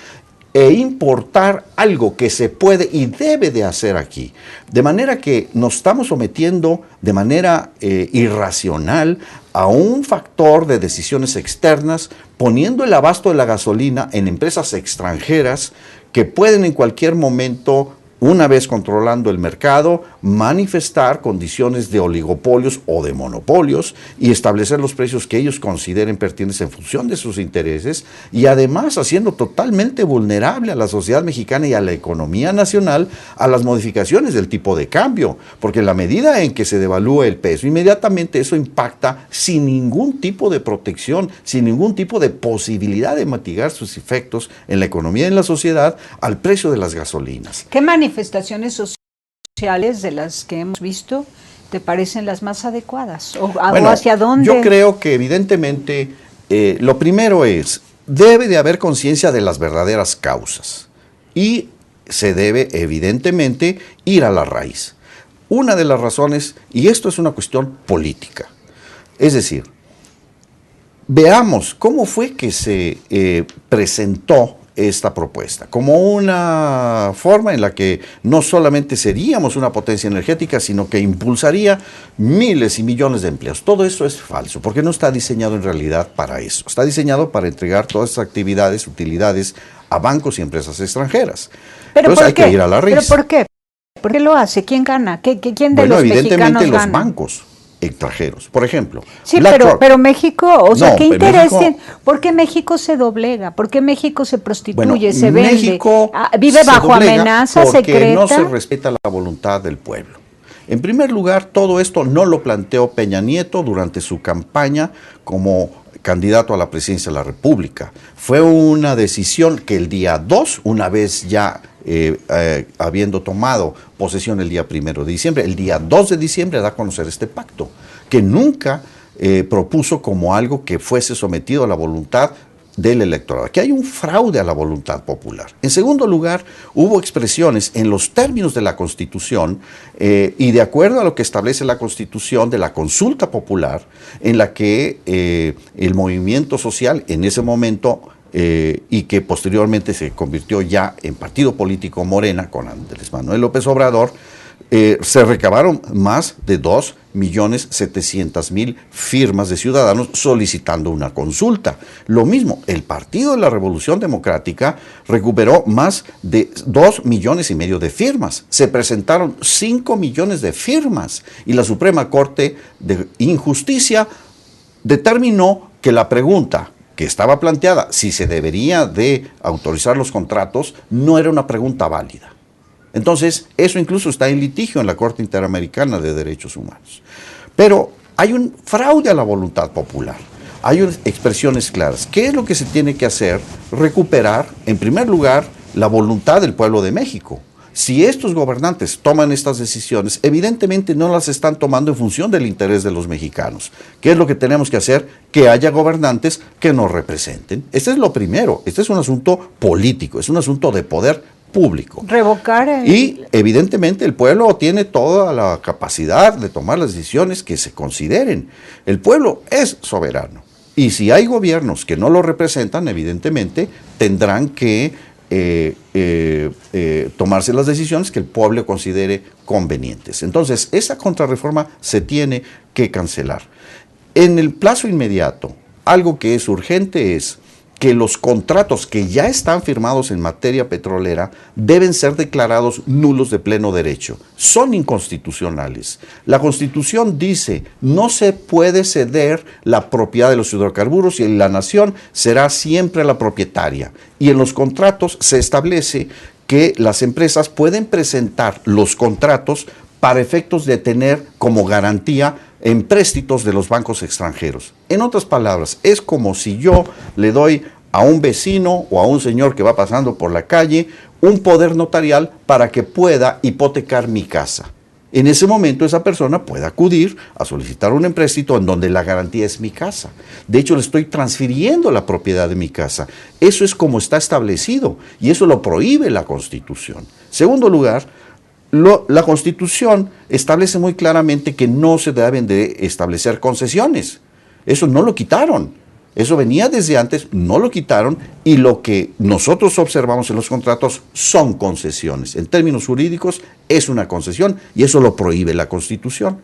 D: e importar algo que se puede y debe de hacer aquí. De manera que nos estamos sometiendo de manera irracional a un factor de decisiones externas, poniendo el abasto de la gasolina en empresas extranjeras que pueden en cualquier momento, una vez controlando el mercado, manifestar condiciones de oligopolios o de monopolios y establecer los precios que ellos consideren pertinentes en función de sus intereses, y además haciendo totalmente vulnerable a la sociedad mexicana y a la economía nacional a las modificaciones del tipo de cambio, porque en la medida en que se devalúe el peso, inmediatamente eso impacta sin ningún tipo de protección, sin ningún tipo de posibilidad de mitigar sus efectos en la economía y en la sociedad al precio de las gasolinas.
B: ¿Qué manifestaciones sociales de las que hemos visto te parecen las más adecuadas? ¿O hacia dónde?
D: Yo creo que evidentemente lo primero es, debe de haber conciencia de las verdaderas causas y se debe evidentemente ir a la raíz. Una de las razones, y esto es una cuestión política, es decir, veamos cómo fue que se presentó esta propuesta como una forma en la que no solamente seríamos una potencia energética, sino que impulsaría miles y millones de empleos. Todo eso es falso, porque no está diseñado en realidad para eso. Está diseñado para entregar todas esas actividades, utilidades a bancos y empresas extranjeras.
B: ¿Pero
D: entonces
B: por
D: hay
B: qué?
D: que ir a la raíz.
B: ¿Pero por qué? ¿Por qué lo hace? ¿Quién gana? ¿Quién de
D: Bueno,
B: los
D: evidentemente
B: mexicanos
D: los
B: gana?
D: bancos extranjeros. Por ejemplo,
B: Sí,
D: BlackRock.
B: pero México, o sea,
D: No,
B: ¿qué
D: pero
B: interés
D: México-
B: tiene? ¿Por qué México se doblega? ¿Por qué México se prostituye,
D: Bueno,
B: se vende?
D: México
B: Vive
D: se
B: bajo
D: doblega
B: amenaza
D: porque
B: secreta.
D: no se respeta la voluntad del pueblo. En primer lugar, todo esto no lo planteó Peña Nieto durante su campaña como candidato a la presidencia de la República. Fue una decisión que el día 2, una vez ya habiendo tomado posesión el día 1 de diciembre, el día 2 de diciembre da a conocer este pacto, que nunca propuso como algo que fuese sometido a la voluntad del electorado. Aquí hay un fraude a la voluntad popular. En segundo lugar, hubo expresiones en los términos de la Constitución y de acuerdo a lo que establece la Constitución de la consulta popular, en la que el movimiento social en ese momento y que posteriormente se convirtió ya en partido político Morena con Andrés Manuel López Obrador, se recabaron más de 2.700.000 firmas de ciudadanos solicitando una consulta. Lo mismo, el Partido de la Revolución Democrática recuperó más de 2,5 millones de firmas. Se presentaron 5 millones de firmas y la Suprema Corte de Injusticia determinó que la pregunta que estaba planteada, si se debería de autorizar los contratos, no era una pregunta válida. Entonces, eso incluso está en litigio en la Corte Interamericana de Derechos Humanos. Pero hay un fraude a la voluntad popular. Hay expresiones claras. ¿Qué es lo que se tiene que hacer? Recuperar, en primer lugar, la voluntad del pueblo de México. Si estos gobernantes toman estas decisiones, evidentemente no las están tomando en función del interés de los mexicanos. ¿Qué es lo que tenemos que hacer? Que haya gobernantes que nos representen. Este es lo primero. Este es un asunto político, es un asunto de poder público.
B: Revocar.
D: Y evidentemente el pueblo tiene toda la capacidad de tomar las decisiones que se consideren. El pueblo es soberano. Y si hay gobiernos que no lo representan, evidentemente tendrán que tomarse las decisiones que el pueblo considere convenientes. Entonces, esa contrarreforma se tiene que cancelar. En el plazo inmediato, algo que es urgente es que los contratos que ya están firmados en materia petrolera deben ser declarados nulos de pleno derecho. Son inconstitucionales. La Constitución dice, no se puede ceder la propiedad de los hidrocarburos y la nación será siempre la propietaria. Y en los contratos se establece que las empresas pueden presentar los contratos para efectos de tener como garantía empréstitos de los bancos extranjeros. En otras palabras, es como si yo le doy a un vecino o a un señor que va pasando por la calle un poder notarial para que pueda hipotecar mi casa. En ese momento esa persona puede acudir a solicitar un empréstito en donde la garantía es mi casa. De hecho, le estoy transfiriendo la propiedad de mi casa. Eso es como está establecido y eso lo prohíbe la Constitución. Segundo lugar, la Constitución establece muy claramente que no se deben de establecer concesiones. Eso no lo quitaron. Eso venía desde antes, no lo quitaron y lo que nosotros observamos en los contratos son concesiones. En términos jurídicos es una concesión y eso lo prohíbe la Constitución.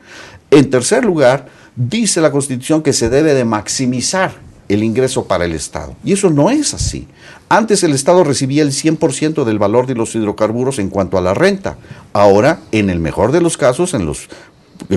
D: En tercer lugar, dice la Constitución que se debe de maximizar el ingreso para el Estado. Y eso no es así. Antes el Estado recibía el 100% del valor de los hidrocarburos en cuanto a la renta. Ahora, en el mejor de los casos, en los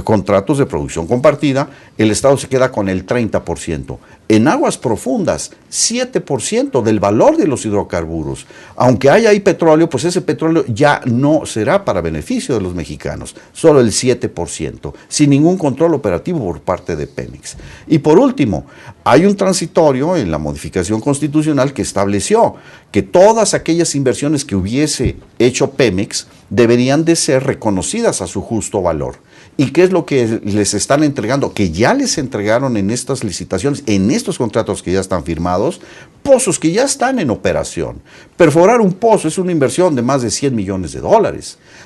D: contratos de producción compartida, el Estado se queda con el 30%. En aguas profundas, 7% del valor de los hidrocarburos. Aunque haya ahí petróleo, pues ese petróleo ya no será para beneficio de los mexicanos, solo el 7%, sin ningún control operativo por parte de Pemex. Y por último, hay un transitorio en la modificación constitucional que estableció que todas aquellas inversiones que hubiese hecho Pemex deberían de ser reconocidas a su justo valor. ¿Y qué es lo que les están entregando? Que ya les entregaron en estas licitaciones, en estos contratos que ya están firmados, pozos que ya están en operación. Perforar un pozo es una inversión de más de $100 millones.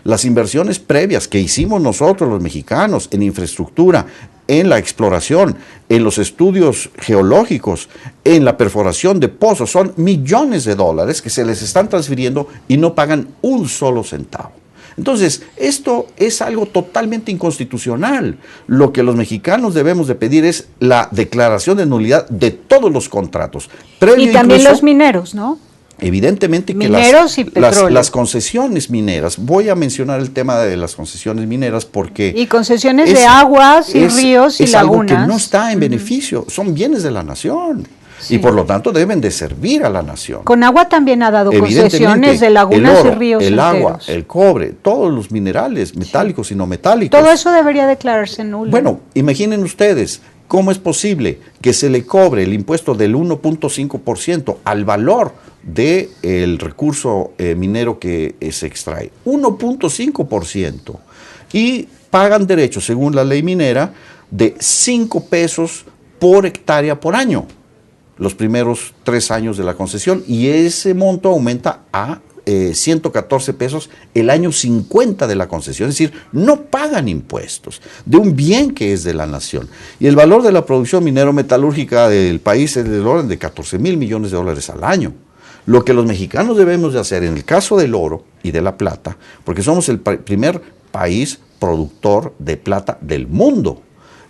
D: Las inversiones previas que hicimos nosotros los mexicanos en infraestructura, en la exploración, en los estudios geológicos, en la perforación de pozos. Son millones de dólares que se les están transfiriendo y no pagan un solo centavo. Entonces, esto es algo totalmente inconstitucional. Lo que los mexicanos debemos de pedir es la declaración de nulidad de todos los contratos.
B: Y también los mineros, ¿no?
D: Evidentemente que las concesiones mineras, voy a mencionar el tema de las concesiones mineras porque...
B: Y concesiones de aguas y ríos y lagunas. Es algo que
D: no está en beneficio, son bienes de la nación. Sí. Y por lo tanto deben de servir a la nación.
B: Conagua también ha dado concesiones de lagunas y ríos
D: el
B: enteros.
D: Agua, el cobre, todos los minerales, metálicos y no metálicos.
B: Todo eso debería declararse nulo.
D: Bueno, imaginen ustedes, ¿cómo es posible que se le cobre el impuesto del 1.5% al valor del recurso minero que se extrae? 1.5%. Y pagan derechos, según la ley minera, de 5 pesos por hectárea por año, los primeros 3 años de la concesión, y ese monto aumenta a 114 pesos el año 50 de la concesión, es decir, no pagan impuestos de un bien que es de la nación. Y el valor de la producción minero-metalúrgica del país es del orden de 14,000 millones de dólares al año. Lo que los mexicanos debemos de hacer en el caso del oro y de la plata, porque somos el primer país productor de plata del mundo,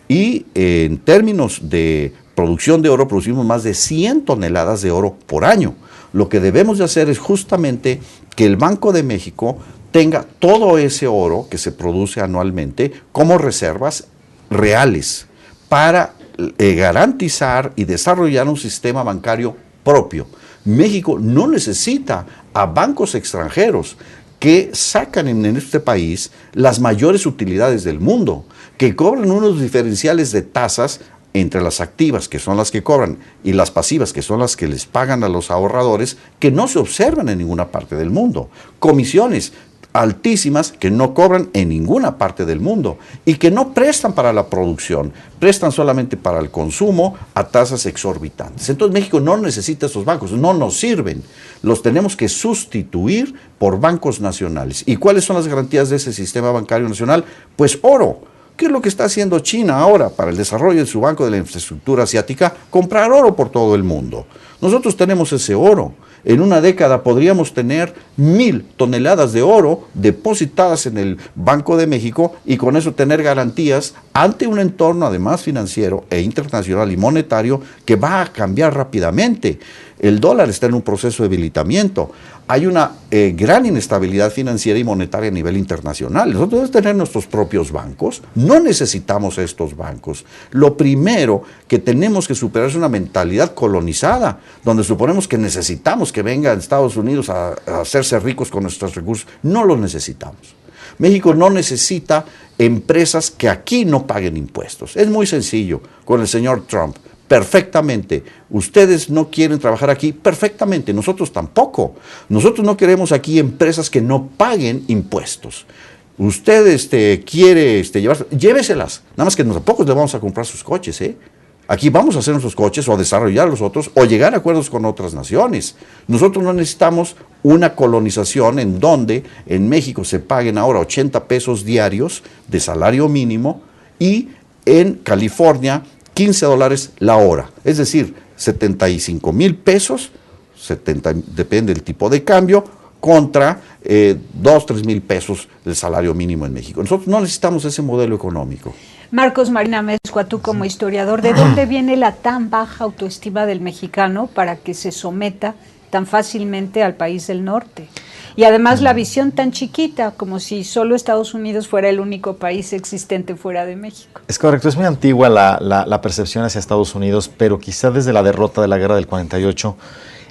D: y en términos de producción de oro producimos más de 100 toneladas de oro por año. Lo que debemos de hacer es justamente que el Banco de México tenga todo ese oro que se produce anualmente como reservas reales para garantizar y desarrollar un sistema bancario propio. México no necesita a bancos extranjeros que sacan en este país las mayores utilidades del mundo, que cobran unos diferenciales de tasas entre las activas, que son las que cobran, y las pasivas, que son las que les pagan a los ahorradores, que no se observan en ninguna parte del mundo. Comisiones altísimas que no cobran en ninguna parte del mundo y que no prestan para la producción, prestan solamente para el consumo a tasas exorbitantes. Entonces México no necesita esos bancos, no nos sirven, los tenemos que sustituir por bancos nacionales. ¿Y cuáles son las garantías de ese sistema bancario nacional? Pues oro. ¿Qué es lo que está haciendo China ahora para el desarrollo de su banco de la infraestructura asiática? Comprar oro por todo el mundo. Nosotros tenemos ese oro. En una década podríamos tener 1,000 toneladas de oro depositadas en el Banco de México y con eso tener garantías ante un entorno además financiero e internacional y monetario que va a cambiar rápidamente. El dólar está en un proceso de debilitamiento. Hay una gran inestabilidad financiera y monetaria a nivel internacional. Nosotros debemos tener nuestros propios bancos. No necesitamos estos bancos. Lo primero que tenemos que superar es una mentalidad colonizada, donde suponemos que necesitamos que vengan Estados Unidos a hacerse ricos con nuestros recursos. No los necesitamos. México no necesita empresas que aquí no paguen impuestos. Es muy sencillo con el señor Trump. Perfectamente. Ustedes no quieren trabajar aquí, perfectamente. Nosotros tampoco. Nosotros no queremos aquí empresas que no paguen impuestos. Usted quiere llevarse, lléveselas. Nada más que tampoco le vamos a comprar sus coches, ¿eh? Aquí vamos a hacer nuestros coches o a desarrollar los otros o llegar a acuerdos con otras naciones. Nosotros no necesitamos una colonización en donde en México se paguen ahora 80 pesos diarios de salario mínimo y en California $15 la hora, es decir, 75,000 pesos, depende del tipo de cambio, contra 2,000-3,000 pesos del salario mínimo en México. Nosotros no necesitamos ese modelo económico.
B: Marcos Marina Amezcua, tú como historiador, ¿de dónde viene la tan baja autoestima del mexicano para que se someta tan fácilmente al país del norte? Y además la visión tan chiquita, como si solo Estados Unidos fuera el único país existente fuera de México.
C: Es correcto, es muy antigua la percepción hacia Estados Unidos, pero quizá desde la derrota de la guerra del 48,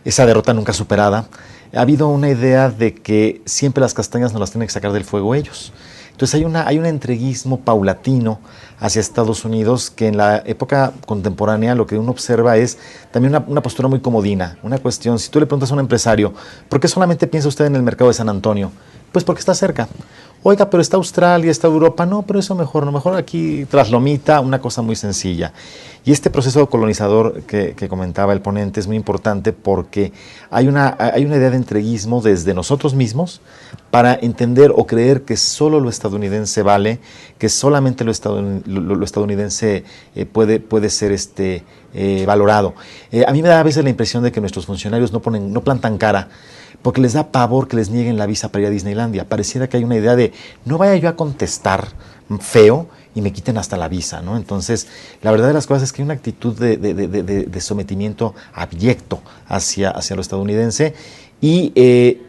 C: esa derrota nunca superada, ha habido una idea de que siempre las castañas nos las tienen que sacar del fuego ellos. Entonces hay un entreguismo paulatino hacia Estados Unidos que en la época contemporánea lo que uno observa es también una postura muy comodina, una cuestión. Si tú le preguntas a un empresario, ¿por qué solamente piensa usted en el mercado de San Antonio? Pues porque está cerca. Oiga, pero está Australia, está Europa. No, pero eso mejor, no, mejor aquí tras lomita, una cosa muy sencilla. Y este proceso colonizador que comentaba el ponente es muy importante porque hay una idea de entreguismo desde nosotros mismos para entender o creer que solo lo estadounidense vale, que solamente lo estadounidense puede ser valorado. A mí me da a veces la impresión de que nuestros funcionarios no plantan cara porque les da pavor que les nieguen la visa para ir a Disneylandia. Pareciera que hay una idea de no vaya yo a contestar feo y me quiten hasta la visa, ¿no? Entonces, la verdad de las cosas es que hay una actitud de sometimiento abyecto hacia lo estadounidense y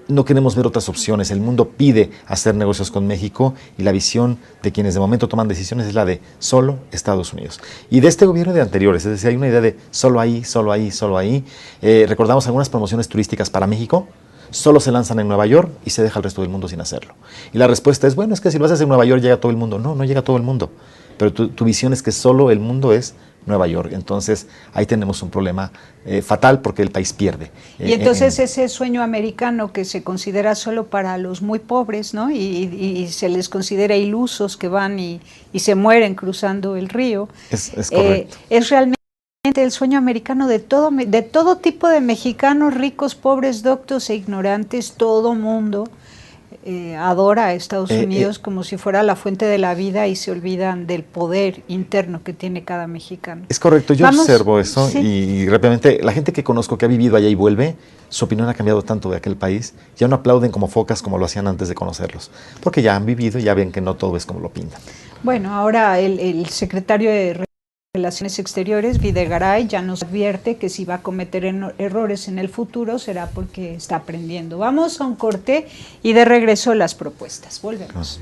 C: no queremos ver otras opciones. El mundo pide hacer negocios con México y la visión de quienes de momento toman decisiones es la de solo Estados Unidos. Y de este gobierno y de anteriores, es decir, hay una idea de solo ahí, solo ahí, solo ahí. Recordamos algunas promociones turísticas para México, solo se lanzan en Nueva York y se deja al resto del mundo sin hacerlo. Y la respuesta es, bueno, es que si lo haces en Nueva York llega todo el mundo. No, no llega todo el mundo. Pero tu visión es que solo el mundo es Nueva York. Entonces, ahí tenemos un problema fatal porque el país pierde.
B: Y entonces ese sueño americano que se considera solo para los muy pobres, ¿no? Y se les considera ilusos que van y se mueren cruzando el río.
C: Es correcto.
B: Es realmente el sueño americano de todo tipo de mexicanos, ricos, pobres, doctos e ignorantes. Todo mundo adora a Estados Unidos como si fuera la fuente de la vida y se olvidan del poder interno que tiene cada mexicano.
C: Es correcto, yo observo eso, sí. Y rápidamente la gente que conozco que ha vivido allá y vuelve, su opinión ha cambiado tanto de aquel país, ya no aplauden como focas como lo hacían antes de conocerlos, porque ya han vivido y ya ven que no todo es como lo pintan.
B: Bueno, ahora el secretario de Relaciones Exteriores, Videgaray, ya nos advierte que si va a cometer errores en el futuro será porque está aprendiendo. Vamos a un corte y de regreso las propuestas. Volvemos.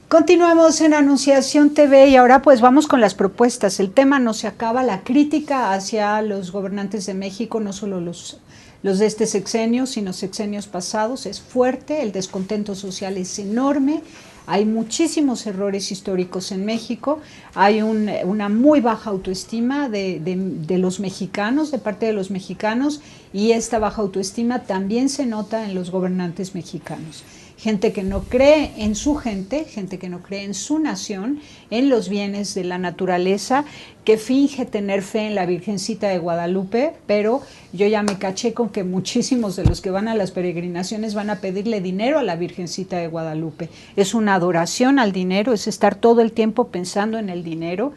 B: Continuamos en Anunciación TV y ahora pues vamos con las propuestas. El tema no se acaba, la crítica hacia los gobernantes de México, no solo los de este sexenio, sino sexenios pasados, es fuerte, el descontento social es enorme. Hay muchísimos errores históricos en México, hay una muy baja autoestima de los mexicanos, de parte de los mexicanos, y esta baja autoestima también se nota en los gobernantes mexicanos. Gente que no cree en su gente que no cree en su nación, en los bienes de la naturaleza, que finge tener fe en la Virgencita de Guadalupe, pero yo ya me caché con que muchísimos de los que van a las peregrinaciones van a pedirle dinero a la Virgencita de Guadalupe. Es una adoración al dinero, es estar todo el tiempo pensando en el dinero.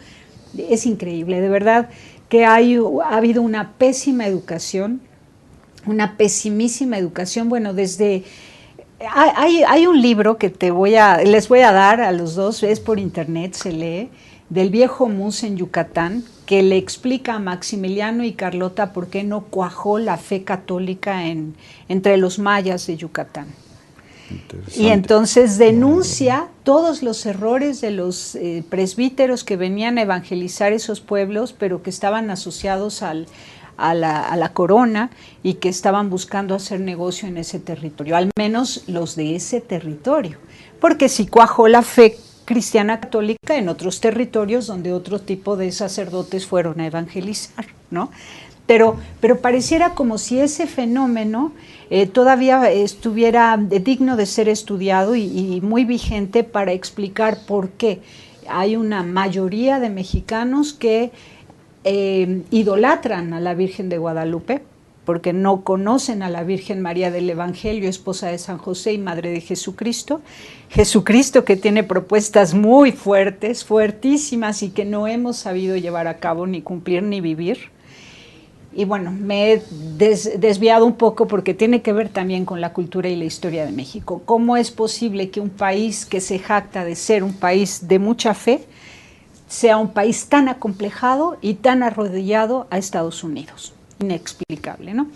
B: Es increíble, de verdad que ha habido una pésima educación, una pesimísima educación. Bueno, desde... Hay un libro que les voy a dar a los dos, es por internet, se lee, del viejo Mus en Yucatán, que le explica a Maximiliano y Carlota por qué no cuajó la fe católica entre los mayas de Yucatán. Y entonces denuncia todos los errores de los presbíteros que venían a evangelizar esos pueblos, pero que estaban asociados a la corona y que estaban buscando hacer negocio en ese territorio, al menos los de ese territorio, porque sí cuajó la fe cristiana católica en otros territorios donde otro tipo de sacerdotes fueron a evangelizar, ¿no? Pero pareciera como si ese fenómeno todavía estuviera digno de ser estudiado y muy vigente para explicar por qué hay una mayoría de mexicanos que idolatran a la Virgen de Guadalupe, porque no conocen a la Virgen María del Evangelio, esposa de San José y madre de Jesucristo. Jesucristo, que tiene propuestas muy fuertes, fuertísimas, y que no hemos sabido llevar a cabo, ni cumplir, ni vivir. Y bueno, me he desviado un poco porque tiene que ver también con la cultura y la historia de México. ¿Cómo es posible que un país que se jacta de ser un país de mucha fe sea un país tan acomplejado y tan arrodillado a Estados Unidos? Inexplicable, ¿no?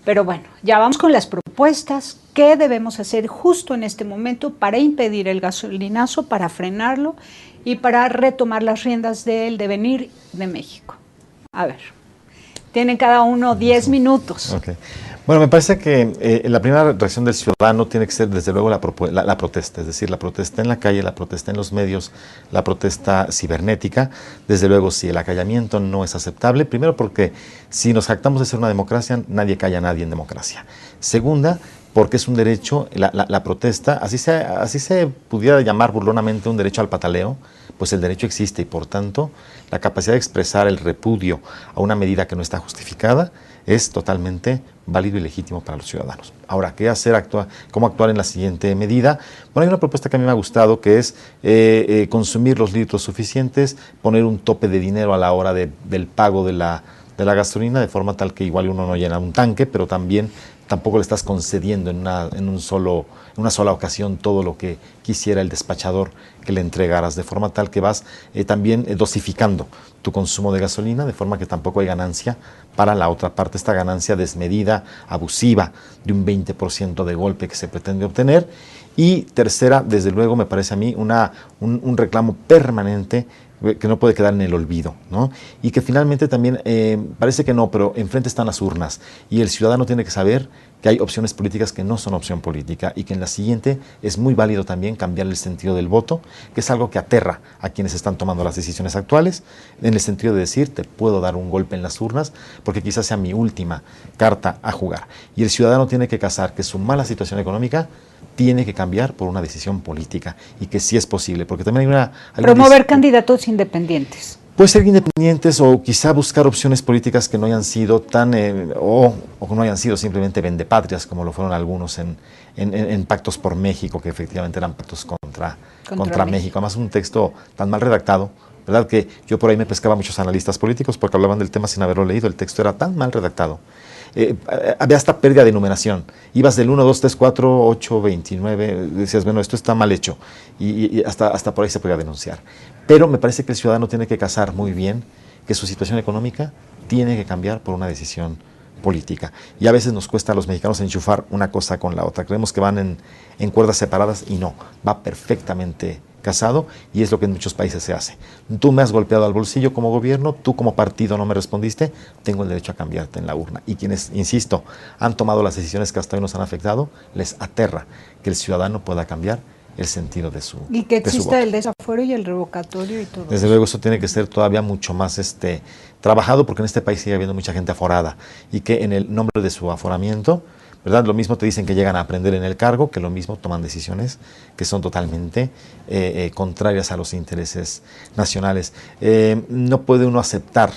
B: Pero bueno, ya vamos con las propuestas. ¿Qué debemos hacer justo en este momento para impedir el gasolinazo, para frenarlo y para retomar las riendas del devenir de México? A ver, tienen cada uno 10 minutos.
C: Okay. Bueno, me parece que la primera reacción del ciudadano tiene que ser, desde luego, la protesta, es decir, la protesta en la calle, la protesta en los medios, la protesta cibernética. Desde luego, si el acallamiento no es aceptable, primero porque si nos jactamos de ser una democracia, nadie calla a nadie en democracia. Segunda, porque es un derecho, la protesta, así se pudiera llamar burlonamente un derecho al pataleo, pues el derecho existe y por tanto la capacidad de expresar el repudio a una medida que no está justificada es totalmente válido y legítimo para los ciudadanos. Ahora, ¿qué hacer? ¿Cómo actuar en la siguiente medida? Bueno, hay una propuesta que a mí me ha gustado, que es consumir los litros suficientes, poner un tope de dinero a la hora del pago de la gasolina, de forma tal que igual uno no llena un tanque, pero tampoco le estás concediendo en una sola ocasión todo lo que quisiera el despachador que le entregaras, de forma tal que vas también dosificando tu consumo de gasolina, de forma que tampoco hay ganancia para la otra parte, esta ganancia desmedida, abusiva, de un 20% de golpe que se pretende obtener. Y tercera, desde luego, me parece a mí un reclamo permanente que no puede quedar en el olvido, ¿no? Y que finalmente también, parece que no, pero enfrente están las urnas y el ciudadano tiene que saber que hay opciones políticas que no son opción política y que en la siguiente es muy válido también cambiar el sentido del voto, que es algo que aterra a quienes están tomando las decisiones actuales, en el sentido de decir, te puedo dar un golpe en las urnas porque quizás sea mi última carta a jugar. Y el ciudadano tiene que casar que su mala situación económica tiene que cambiar por una decisión política y que sí es posible, porque también hay
B: promover candidatos independientes.
C: Puede ser independientes o quizá buscar opciones políticas que no hayan sido tan, o que no hayan sido simplemente vendepatrias, como lo fueron algunos en Pactos por México, que efectivamente eran pactos contra México. Además, un texto tan mal redactado, ¿verdad? Que yo por ahí me pescaba a muchos analistas políticos porque hablaban del tema sin haberlo leído. El texto era tan mal redactado. Había hasta pérdida de numeración. Ibas del 1, 2, 3, 4, 8, 29, decías, bueno, esto está mal hecho, y hasta por ahí se podía denunciar. Pero me parece que el ciudadano tiene que casar muy bien que su situación económica tiene que cambiar por una decisión política. Y a veces nos cuesta a los mexicanos enchufar una cosa con la otra. Creemos que van en cuerdas separadas y no, va perfectamente casado y es lo que en muchos países se hace. Tú me has golpeado al bolsillo como gobierno, tú como partido no me respondiste, tengo el derecho a cambiarte en la urna. Y quienes, insisto, han tomado las decisiones que hasta hoy nos han afectado, les aterra que el ciudadano pueda cambiar el sentido de su
B: Y que
C: de su
B: exista
C: voto.
B: el desafuero y el revocatorio y todo.
C: Desde luego eso tiene que ser todavía mucho más trabajado, porque en este país sigue habiendo mucha gente aforada y que en el nombre de su aforamiento, ¿verdad? Lo mismo te dicen que llegan a aprender en el cargo, que lo mismo toman decisiones que son totalmente contrarias a los intereses nacionales. No puede uno aceptar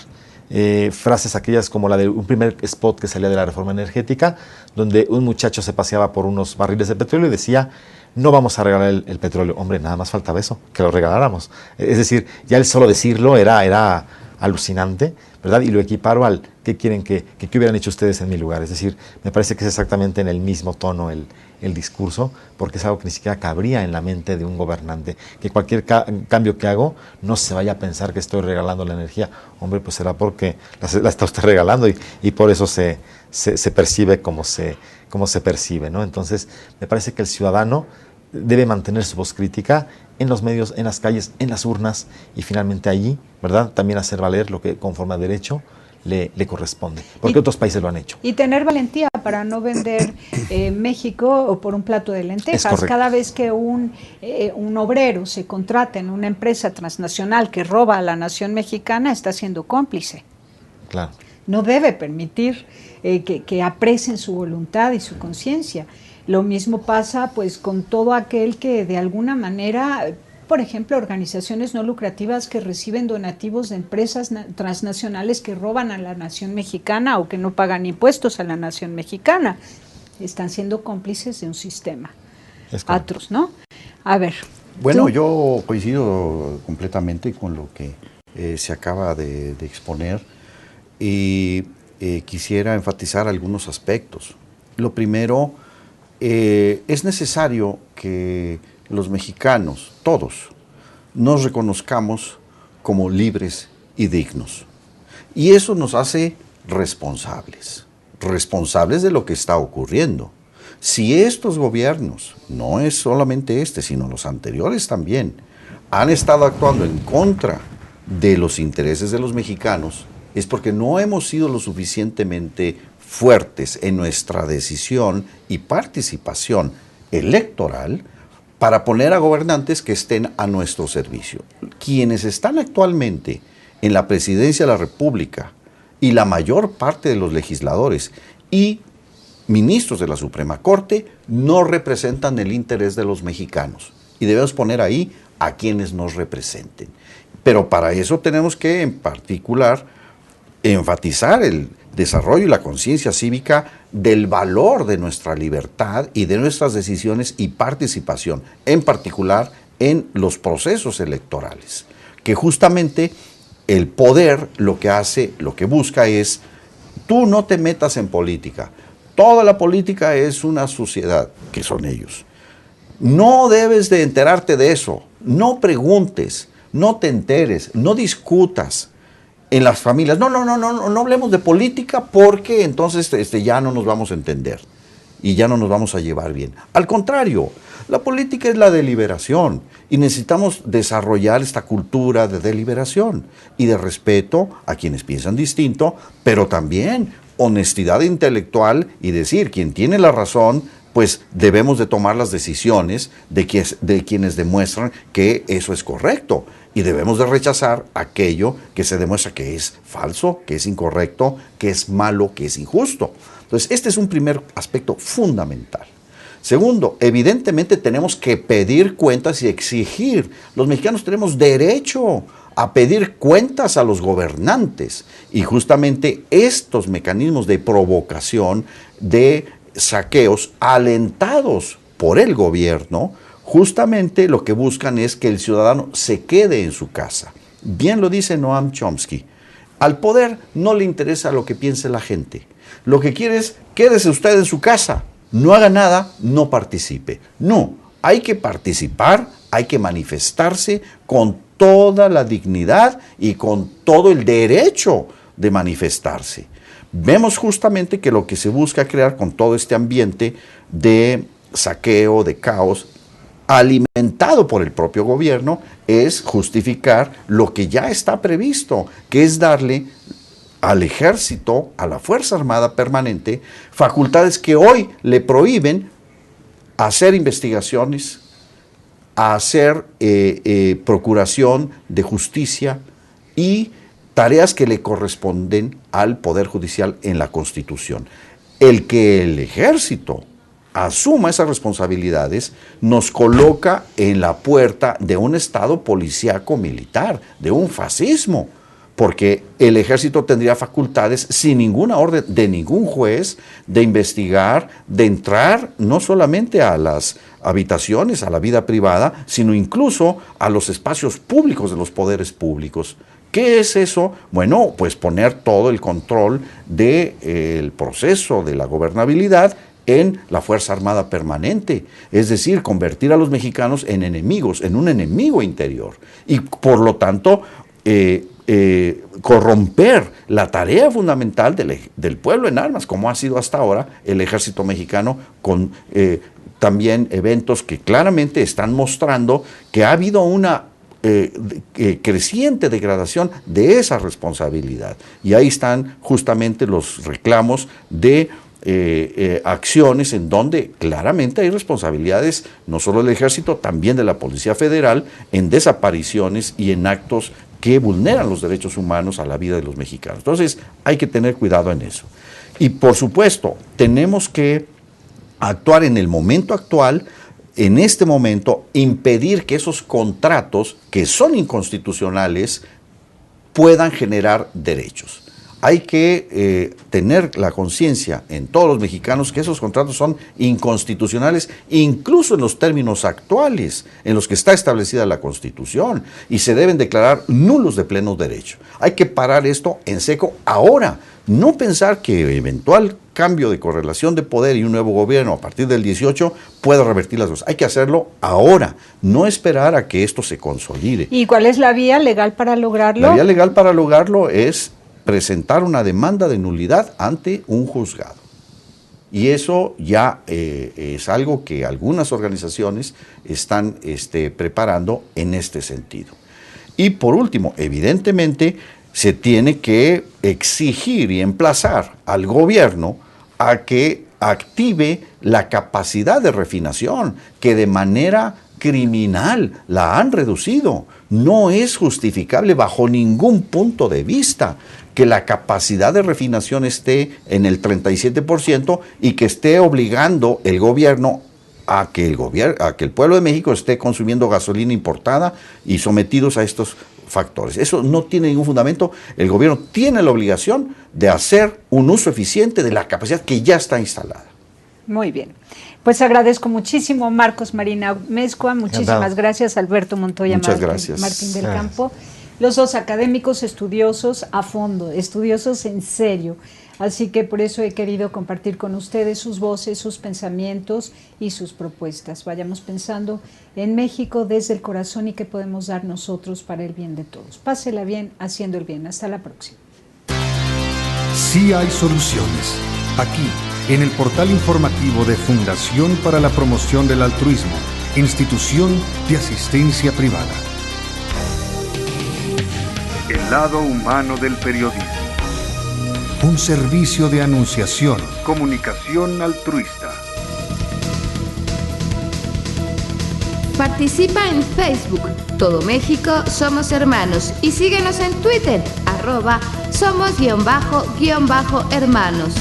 C: frases aquellas como la de un primer spot que salía de la reforma energética, donde un muchacho se paseaba por unos barriles de petróleo y decía: no vamos a regalar el petróleo. Hombre, nada más faltaba eso, que lo regaláramos. Es decir, ya el solo decirlo era alucinante, ¿verdad? Y lo equiparo al ¿qué quieren qué hubieran hecho ustedes en mi lugar? Es decir, me parece que es exactamente en el mismo tono el discurso, porque es algo que ni siquiera cabría en la mente de un gobernante, que cualquier cambio que hago no se vaya a pensar que estoy regalando la energía. Hombre, pues será porque la está usted regalando y por eso se percibe como se percibe, ¿no? Entonces, me parece que el ciudadano debe mantener su voz crítica en los medios, en las calles, en las urnas y finalmente allí, ¿verdad? También hacer valer lo que conforme a derecho le corresponde, porque otros países lo han hecho.
B: Y tener valentía para no vender México o por un plato de lentejas. Cada vez que un obrero se contrata en una empresa transnacional que roba a la nación mexicana, está siendo cómplice.
C: Claro.
B: No debe permitir que aprecien su voluntad y su conciencia. Lo mismo pasa pues con todo aquel que de alguna manera, por ejemplo, organizaciones no lucrativas que reciben donativos de empresas transnacionales que roban a la nación mexicana o que no pagan impuestos a la nación mexicana. Están siendo cómplices de un sistema atroz, ¿no? A ver.
D: Bueno,
B: ¿tú?
D: yo coincido completamente con lo que se acaba de exponer y quisiera enfatizar algunos aspectos. Lo primero, es necesario que los mexicanos, todos, nos reconozcamos como libres y dignos. Y eso nos hace responsables de lo que está ocurriendo. Si estos gobiernos, no es solamente este, sino los anteriores también, han estado actuando en contra de los intereses de los mexicanos, es porque no hemos sido lo suficientemente fuertes en nuestra decisión y participación electoral para poner a gobernantes que estén a nuestro servicio. Quienes están actualmente en la presidencia de la República y la mayor parte de los legisladores y ministros de la Suprema Corte no representan el interés de los mexicanos y debemos poner ahí a quienes nos representen. Pero para eso tenemos que, en particular, enfatizar el desarrollo y la conciencia cívica del valor de nuestra libertad y de nuestras decisiones y participación, en particular en los procesos electorales, que justamente el poder lo que hace, lo que busca es: tú no te metas en política, toda la política es una suciedad, que son ellos. No debes de enterarte de eso, no preguntes, no te enteres, no discutas. En las familias, no hablemos de política porque entonces ya no nos vamos a entender y ya no nos vamos a llevar bien. Al contrario, la política es la deliberación y necesitamos desarrollar esta cultura de deliberación y de respeto a quienes piensan distinto, pero también honestidad intelectual y decir, quien tiene la razón, pues debemos de tomar las decisiones de quienes demuestran que eso es correcto. Y debemos de rechazar aquello que se demuestra que es falso, que es incorrecto, que es malo, que es injusto. Entonces, este es un primer aspecto fundamental. Segundo, evidentemente tenemos que pedir cuentas y exigir. Los mexicanos tenemos derecho a pedir cuentas a los gobernantes. Y justamente estos mecanismos de provocación, de saqueos alentados por el gobierno, justamente lo que buscan es que el ciudadano se quede en su casa. Bien lo dice Noam Chomsky. Al poder no le interesa lo que piense la gente. Lo que quiere es: quédese usted en su casa, no haga nada, no participe. No, hay que participar, hay que manifestarse con toda la dignidad y con todo el derecho de manifestarse. Vemos justamente que lo que se busca crear con todo este ambiente de saqueo, de caos, alimentado por el propio gobierno, es justificar lo que ya está previsto, que es darle al ejército, a la Fuerza Armada Permanente, facultades que hoy le prohíben hacer investigaciones, a hacer procuración de justicia y tareas que le corresponden al Poder Judicial en la Constitución. El que el ejército asuma esas responsabilidades nos coloca en la puerta de un estado policíaco militar, de un fascismo, porque el ejército tendría facultades sin ninguna orden de ningún juez de investigar, de entrar no solamente a las habitaciones, a la vida privada, sino incluso a los espacios públicos de los poderes públicos. ¿Qué es eso? Bueno, pues poner todo el control del proceso de la gobernabilidad en la Fuerza Armada Permanente, es decir, convertir a los mexicanos en enemigos, en un enemigo interior, y por lo tanto corromper la tarea fundamental del pueblo en armas, como ha sido hasta ahora el ejército mexicano, con también eventos que claramente están mostrando que ha habido una creciente degradación de esa responsabilidad. Y ahí están justamente los reclamos de acciones en donde claramente hay responsabilidades no solo del ejército, también de la Policía Federal en desapariciones y en actos que vulneran los derechos humanos a la vida de los mexicanos. Entonces hay que tener cuidado en eso. Y por supuesto tenemos que actuar en el momento actual, en este momento, impedir que esos contratos que son inconstitucionales puedan generar derechos. Hay que tener la conciencia en todos los mexicanos que esos contratos son inconstitucionales, incluso en los términos actuales en los que está establecida la Constitución, y se deben declarar nulos de pleno derecho. Hay que parar esto en seco ahora, no pensar que eventual cambio de correlación de poder y un nuevo gobierno a partir del 18 pueda revertir las cosas. Hay que hacerlo ahora, no esperar a que esto se consolide.
B: ¿Y cuál es la vía legal para lograrlo?
D: La vía legal para lograrlo es presentar una demanda de nulidad ante un juzgado. Y eso ya es algo que algunas organizaciones están preparando en este sentido. Y por último, evidentemente, se tiene que exigir y emplazar al gobierno a que active la capacidad de refinación, que de manera criminal la han reducido. No es justificable bajo ningún punto de vista que la capacidad de refinación esté en el 37% y que esté obligando el gobierno a que el pueblo de México esté consumiendo gasolina importada y sometidos a estos factores. Eso no tiene ningún fundamento. El gobierno tiene la obligación de hacer un uso eficiente de la capacidad que ya está instalada.
B: Muy bien. Pues agradezco muchísimo Marcos Marina Mezcua, muchísimas gracias Alberto Montoya,
D: Muchas gracias.
B: Martín del Campo. Los dos académicos estudiosos a fondo, estudiosos en serio. Así que por eso he querido compartir con ustedes sus voces, sus pensamientos y sus propuestas. Vayamos pensando en México desde el corazón y qué podemos dar nosotros para el bien de todos. Pásela bien haciendo el bien. Hasta la próxima.
A: Sí hay soluciones. Aquí, en el portal informativo de Fundación para la Promoción del Altruismo, Institución de Asistencia Privada. El lado humano del periodismo. Un servicio de anunciación, comunicación altruista.
E: Participa en Facebook, Todo México Somos Hermanos, y síguenos en Twitter, @somos_hermanos.